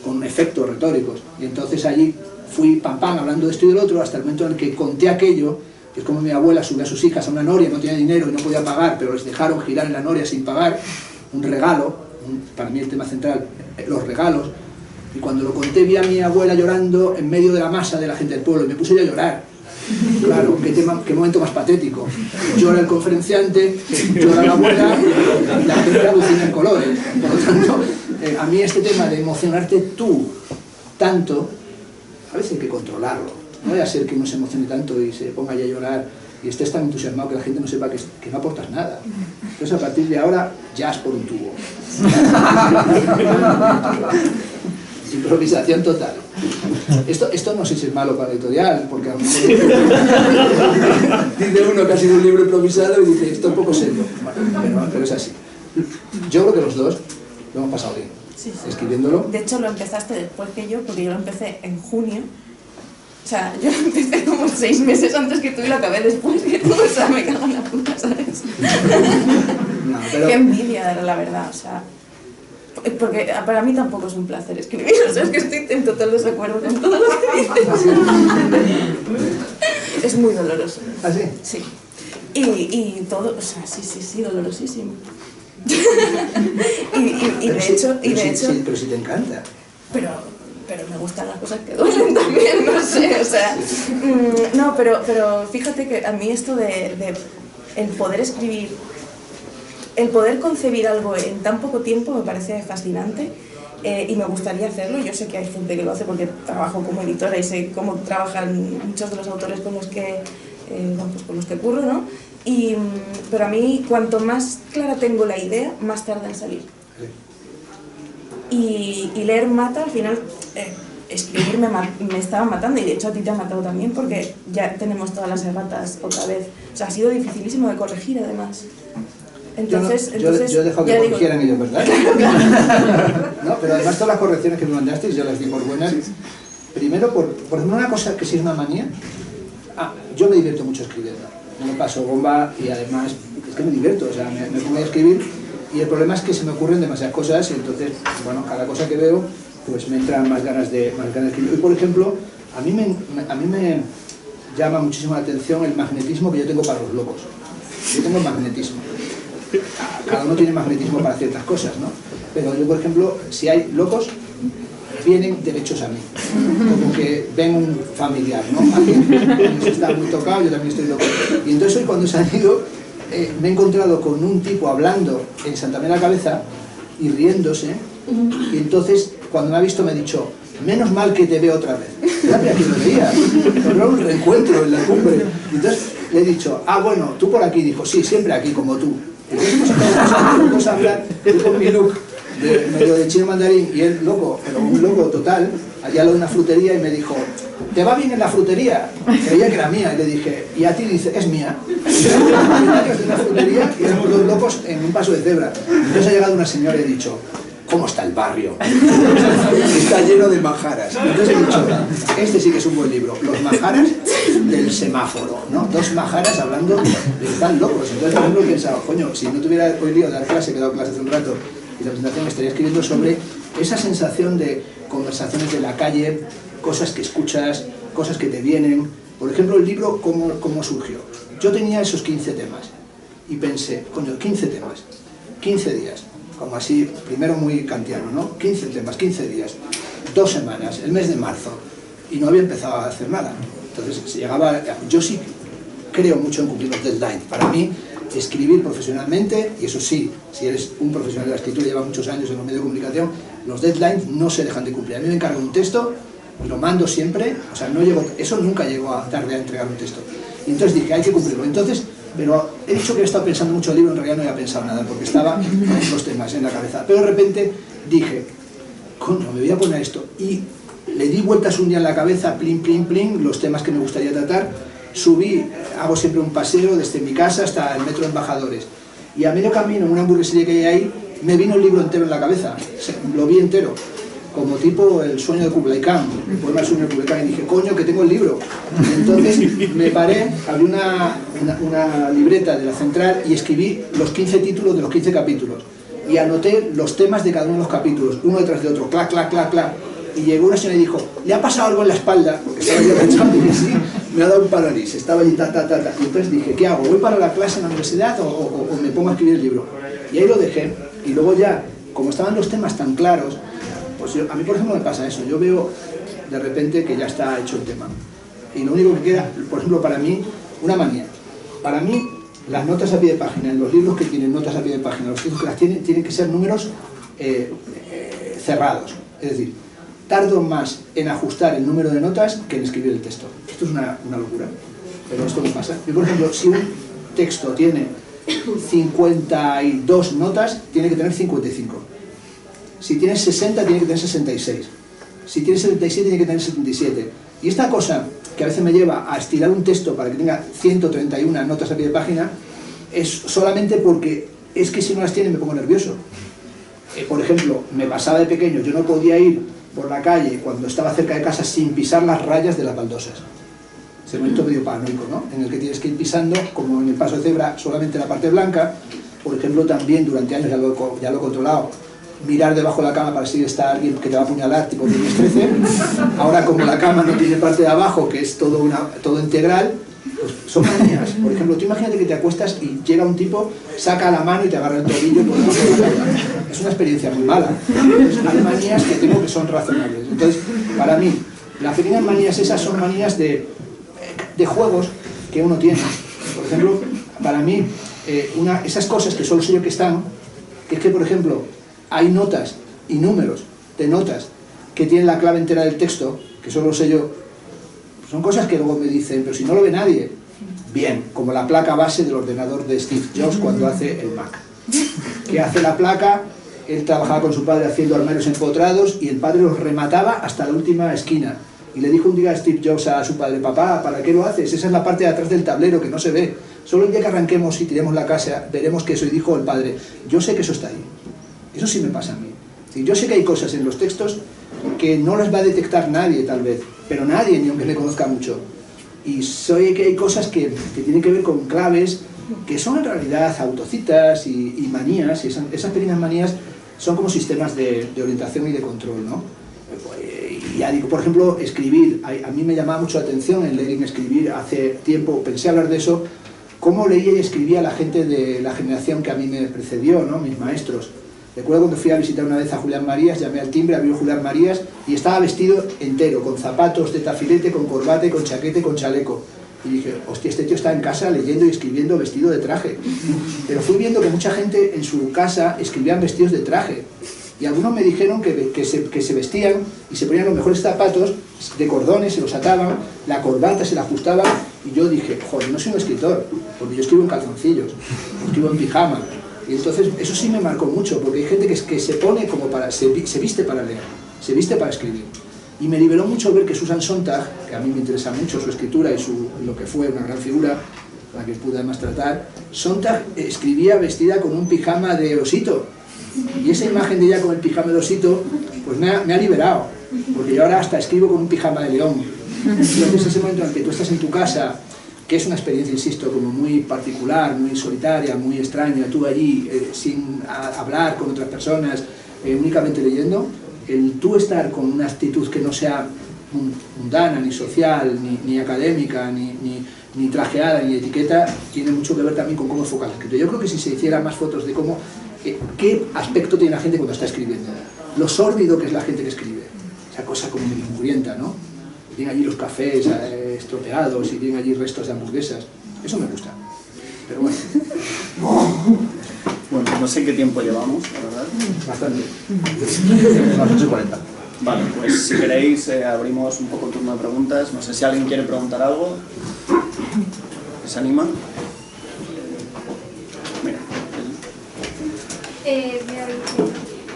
con efectos retóricos. Y entonces allí fui pam pam hablando de esto y del otro, hasta el momento en el que conté aquello, que es como mi abuela subió a sus hijas a una noria, no tenía dinero y no podía pagar, pero les dejaron girar en la noria sin pagar, un regalo, para mí el tema central, los regalos. Y cuando lo conté vi a mi abuela llorando en medio de la masa de la gente del pueblo, y me puse yo a llorar. Claro, qué momento más patético. Llora el conferenciante, llora la abuela, y la gente alucina en colores. Por lo tanto, a mí este tema de emocionarte tú tanto, a veces hay que controlarlo. No vaya a ser que uno se emocione tanto y se ponga ya a llorar y estés tan entusiasmado que la gente no sepa que no aportas nada. Entonces a partir de ahora, jazz por un tubo. Improvisación total. Esto no sé si es malo para la editorial, porque a lo mejor dice uno que ha sido un libro improvisado y dice, esto es un poco serio. Bueno, pero es así. Yo creo que los dos lo hemos pasado bien, sí, escribiéndolo. De hecho, lo empezaste después que yo, porque yo lo empecé en junio. O sea, yo lo empecé como 6 meses antes que tú y lo acabé después que tú. O sea, me cago en la puta, ¿sabes? No, pero... Qué envidia, la verdad, o sea... Porque para mí tampoco es un placer escribir, o sea, es que estoy en total desacuerdo con todo lo que dices. Es muy doloroso. ¿Ah, sí? Sí. Y todo, o sea, sí, dolorosísimo. y de hecho... Sí, pero sí te encanta. Pero me gustan las cosas que duelen también, no sé, o sea... No, pero fíjate que a mí esto de el poder escribir... El poder concebir algo en tan poco tiempo me parece fascinante, y me gustaría hacerlo. Yo sé que hay gente que lo hace porque trabajo como editora y sé cómo trabajan muchos de los autores con los que curro, ¿no? Pero a mí, cuanto más clara tengo la idea, más tarda en salir. Y leer mata, al final, escribir me estaba matando, y de hecho a ti te ha matado también, porque ya tenemos todas las erratas otra vez. O sea, ha sido dificilísimo de corregir, además. Entonces, yo he dejado que corrigieran ellos, ¿verdad? No, pero además todas las correcciones que me mandasteis yo las di por buenas. Primero, por ejemplo, una cosa que sí es una manía. yo me divierto mucho escribiendo, no me paso bomba y además es que me divierto, o sea, me pongo a escribir y el problema es que se me ocurren demasiadas cosas y entonces, bueno, cada cosa que veo pues me entran más ganas de escribir. Hoy, por ejemplo, a mí me llama muchísimo la atención el magnetismo que yo tengo para los locos. Yo tengo magnetismo. Cada uno tiene magnetismo para ciertas cosas, ¿no? Pero yo, por ejemplo, si hay locos, vienen derechos a mí. Como que ven un familiar, ¿no? Alguien que está muy tocado, yo también estoy loco. Y entonces hoy cuando he salido, me he encontrado con un tipo hablando en Santa María de la Cabeza y riéndose. Y entonces, cuando me ha visto, me ha dicho: menos mal que te veo otra vez. Era que lo veía, pero era un reencuentro en la cumbre. Y entonces le he dicho: ah, bueno, tú por aquí. Dijo: sí, siempre aquí, como tú. Entonces hemos a hablar, yo con mi look medio de chino mandarín y él loco, pero un loco total, allá lo de una frutería, y me dijo: ¿te va bien en la frutería? Creía que era mía, y le dije: ¿y a ti? Dice: es mía. De una frutería y éramos dos locos en un paso de cebra. Entonces ha llegado una señora y he dicho: ¿cómo está el barrio? Está lleno de majaras. Entonces he dicho: este sí que es un buen libro, Los majaras del semáforo, ¿no? Dos majaras hablando de tan locos. Entonces, por ejemplo, he pensado: coño, si no tuviera hoy día de dar clase, que he dado clase hace un rato, y la presentación, me estaría escribiendo sobre esa sensación de conversaciones de la calle, cosas que escuchas, cosas que te vienen. Por ejemplo, el libro, ¿cómo surgió? Yo tenía esos 15 temas y pensé: coño, 15 temas, 15 días. Como así, primero muy kantiano, ¿no? 15 temas, 15 días, 2 semanas, el mes de marzo, y no había empezado a hacer nada. Entonces, se llegaba, yo sí creo mucho en cumplir los deadlines. Para mí, escribir profesionalmente, y eso sí, si eres un profesional de la escritura y llevas muchos años en los medios de comunicación, los deadlines no se dejan de cumplir. A mí me encargan un texto, lo mando siempre, o sea, eso nunca llegó a tarde a entregar un texto. Y entonces dije: hay que cumplirlo. Entonces, pero he dicho que he estado pensando mucho el libro, en realidad no había pensado nada, porque estaba con los temas en la cabeza. Pero de repente dije: coño, me voy a poner esto. Y le di vueltas un día en la cabeza, plin, plin, plin, los temas que me gustaría tratar. Subí, hago siempre un paseo desde mi casa hasta el metro de Embajadores. Y a medio camino, en una hamburguesería que hay ahí, me vino el libro entero en la cabeza. Lo vi entero, como tipo El sueño de Kublai Khan, el poema El sueño de Kublai Khan, y dije: coño, que tengo el libro. Y entonces me paré, abrí una libreta de la central y escribí los 15 títulos de los 15 capítulos. Y anoté los temas de cada uno de los capítulos, uno detrás de otro, clac, clac, clac, clac. Y llegó una señora y dijo: ¿le ha pasado algo en la espalda? Porque estaba yo pensando, y dije: sí, me ha dado un parálisis, estaba allí, ta, ta, ta, ta. Y entonces dije: ¿qué hago? ¿Voy para la clase en la universidad o me pongo a escribir el libro? Y ahí lo dejé, y luego ya, como estaban los temas tan claros, pues a mí, por ejemplo, me pasa eso. Yo veo de repente que ya está hecho el tema. Y lo único que queda, por ejemplo, para mí, una manía. Para mí, las notas a pie de página, en los libros que tienen notas a pie de página, los títulos que las tienen que ser números cerrados. Es decir, tardo más en ajustar el número de notas que en escribir el texto. Esto es una locura, pero esto me pasa. Yo, por ejemplo, si un texto tiene 52 notas, tiene que tener 55. Si tienes 60, tiene que tener 66. Si tienes 77, tiene que tener 77. Y esta cosa que a veces me lleva a estirar un texto para que tenga 131 notas a pie de página, es solamente porque es que si no las tiene me pongo nervioso. Por ejemplo, me pasaba de pequeño, yo no podía ir por la calle cuando estaba cerca de casa sin pisar las rayas de las baldosas. Ese momento medio paranoico, ¿no? En el que tienes que ir pisando, como en el paso de cebra, solamente la parte blanca. Por ejemplo, también durante años ya lo he controlado, mirar debajo de la cama para si está alguien que te va a apuñalar, tipo tienes 13. Ahora, como la cama no tiene parte de abajo, que es todo integral, pues son manías. Por ejemplo, tú imagínate que te acuestas y llega un tipo, saca la mano y te agarra el tobillo por debajo de la cama. Es una experiencia muy mala. Entonces, hay manías que tengo que son razonables. Entonces, para mí, las pequeñas manías esas son manías de juegos que uno tiene. Por ejemplo, para mí, esas cosas que solo sé yo que están, que es que, por ejemplo, hay notas y números de notas que tienen la clave entera del texto, que solo sé yo. Son cosas que luego me dicen: pero si no lo ve nadie. Bien, como la placa base del ordenador de Steve Jobs cuando hace el Mac. Que hace la placa, él trabajaba con su padre haciendo armarios empotrados y el padre los remataba hasta la última esquina. Y le dijo un día a Steve Jobs a su padre: papá, ¿para qué lo haces? Esa es la parte de atrás del tablero que no se ve. Solo el día que arranquemos y tiremos la casa veremos que eso. Y dijo el padre: yo sé que eso está ahí. Eso sí me pasa a mí. Yo sé que hay cosas en los textos que no las va a detectar nadie, tal vez, pero nadie, ni aunque le conozca mucho. y sé que hay cosas que tienen que ver con claves que son en realidad autocitas y manías, y esas pequeñas manías son como sistemas de orientación y de control, ¿no? Y ya digo, por ejemplo, escribir, a mí me llamaba mucho la atención en leer y en escribir, hace tiempo pensé hablar de eso, cómo leía y escribía la gente de la generación que a mí me precedió, ¿no? Mis maestros. Recuerdo cuando fui a visitar una vez a Julián Marías, llamé al timbre, abrió Julián Marías y estaba vestido entero, con zapatos de tafilete, con corbata, con chaquete, con chaleco. Y dije, hostia, este tío está en casa leyendo y escribiendo vestido de traje. Pero fui viendo que mucha gente en su casa escribían vestidos de traje. Y algunos me dijeron que se vestían y se ponían los mejores zapatos de cordones, se los ataban, la corbata se la ajustaban. Y yo dije, joder, no soy un escritor, porque yo escribo en calzoncillos, escribo en pijama. Y entonces eso sí me marcó mucho, porque hay gente que se pone como para, se viste para leer, se viste para escribir. Y me liberó mucho ver que Susan Sontag, que a mí me interesa mucho su escritura y lo que fue una gran figura, la que pude además tratar, Sontag escribía vestida con un pijama de osito. Y esa imagen de ella con el pijama de osito, pues me ha liberado, porque yo ahora hasta escribo con un pijama de león. Entonces ese momento en el que tú estás en tu casa, que es una experiencia, insisto, como muy particular, muy solitaria, muy extraña, tú allí sin hablar con otras personas, únicamente leyendo, el tú estar con una actitud que no sea mundana, ni social, ni académica, ni trajeada, ni etiqueta, tiene mucho que ver también con cómo enfocar la escritura. Yo creo que si se hiciera más fotos de cómo, qué aspecto tiene la gente cuando está escribiendo, lo sórdido que es la gente que escribe, esa cosa como murienta, ¿no? Tienen allí los cafés estropeados y tienen allí restos de hamburguesas, eso me gusta, pero bueno. Bueno, no sé qué tiempo llevamos, la verdad. Bastante. Las 8:40. Vale, pues si queréis abrimos un poco el turno de preguntas. No sé si alguien quiere preguntar algo. ¿Se anima? Mira.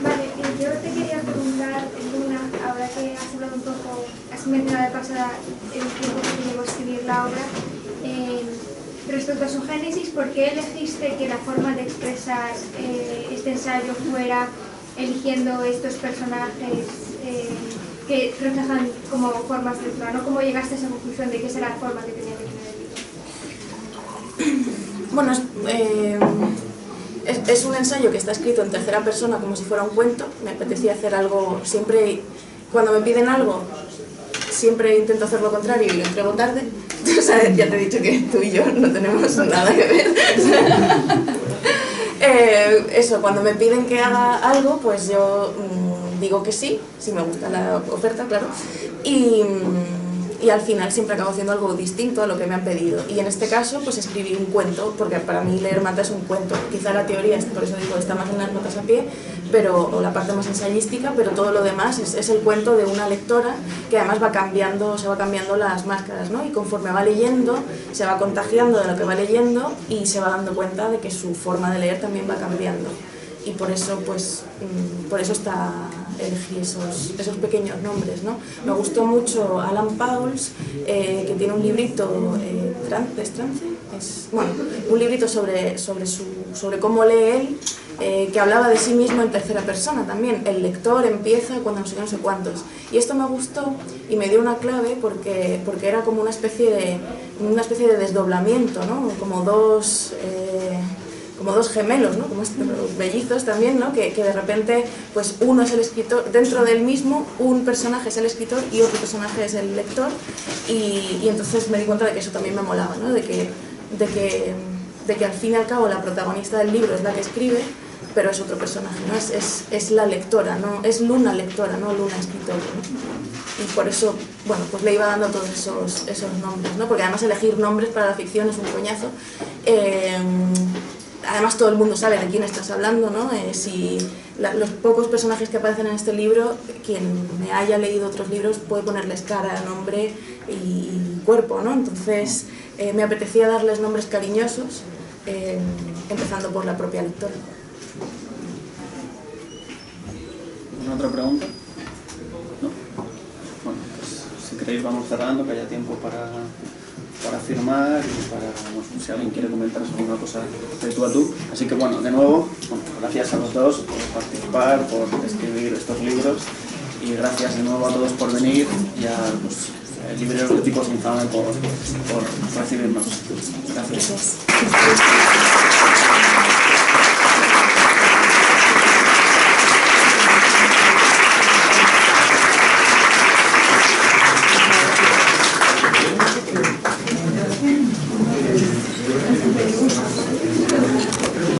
Vale, yo te quería preguntar, Luna, ahora que has hablado un poco, has mencionado de pasada el tiempo que te llevó a escribir la obra, respecto a su génesis, ¿por qué elegiste que la forma de expresar este ensayo fuera eligiendo estos personajes que reflejan como formas de lectura, ¿no? ¿Cómo llegaste a esa conclusión de que esa era la forma que tenía que tener el libro? Bueno, es un ensayo que está escrito en tercera persona como si fuera un cuento. Me apetecía hacer algo, siempre, cuando me piden algo, siempre intento hacer lo contrario y lo entrego tarde. O sea, ya te he dicho que tú y yo no tenemos nada que ver. Eso, cuando me piden que haga algo, pues yo digo que sí, si me gusta la oferta, claro. Y al final siempre acabo haciendo algo distinto a lo que me han pedido. Y en este caso, pues escribí un cuento, porque para mí leer Mata es un cuento. Quizá la teoría, por eso digo, está más en las notas a pie, o la parte más ensayística, pero todo lo demás es el cuento de una lectora que además va cambiando, se va cambiando las máscaras, ¿no? Y conforme va leyendo, se va contagiando de lo que va leyendo y se va dando cuenta de que su forma de leer también va cambiando. Y por eso, pues, elegí esos pequeños nombres, ¿no? Me gustó mucho Alan Pauls, que tiene un librito, un librito sobre cómo lee él, que hablaba de sí mismo en tercera persona también. El lector empieza cuando no sé cuántos. Y esto me gustó y me dio una clave porque era como una especie de desdoblamiento, ¿no? Como dos gemelos, ¿no? Como mellizos también, ¿no? Que de repente pues uno es el escritor, dentro del mismo un personaje es el escritor y otro personaje es el lector, y entonces me di cuenta de que eso también me molaba, ¿no? De que al fin y al cabo la protagonista del libro es la que escribe, pero es otro personaje, ¿no? Es la lectora, ¿no? Es Luna lectora, no Luna escritora, ¿no? Y por eso, bueno, pues le iba dando todos esos nombres, ¿no? Porque además elegir nombres para la ficción es un coñazo. Además todo el mundo sabe de quién estás hablando, ¿no? Los pocos personajes que aparecen en este libro, quien me haya leído otros libros puede ponerles cara, nombre y cuerpo, ¿no? Entonces me apetecía darles nombres cariñosos, empezando por la propia lectora. ¿Alguna otra pregunta? ¿No? Bueno, pues si queréis vamos cerrando, que haya tiempo para firmar y para, bueno, si alguien quiere comentar alguna cosa de tú a tú. Así que bueno, de nuevo, gracias a los dos por participar, por escribir estos libros, y gracias de nuevo a todos por venir y a libreros de tipo Infame por recibirnos. Gracias. Gracias.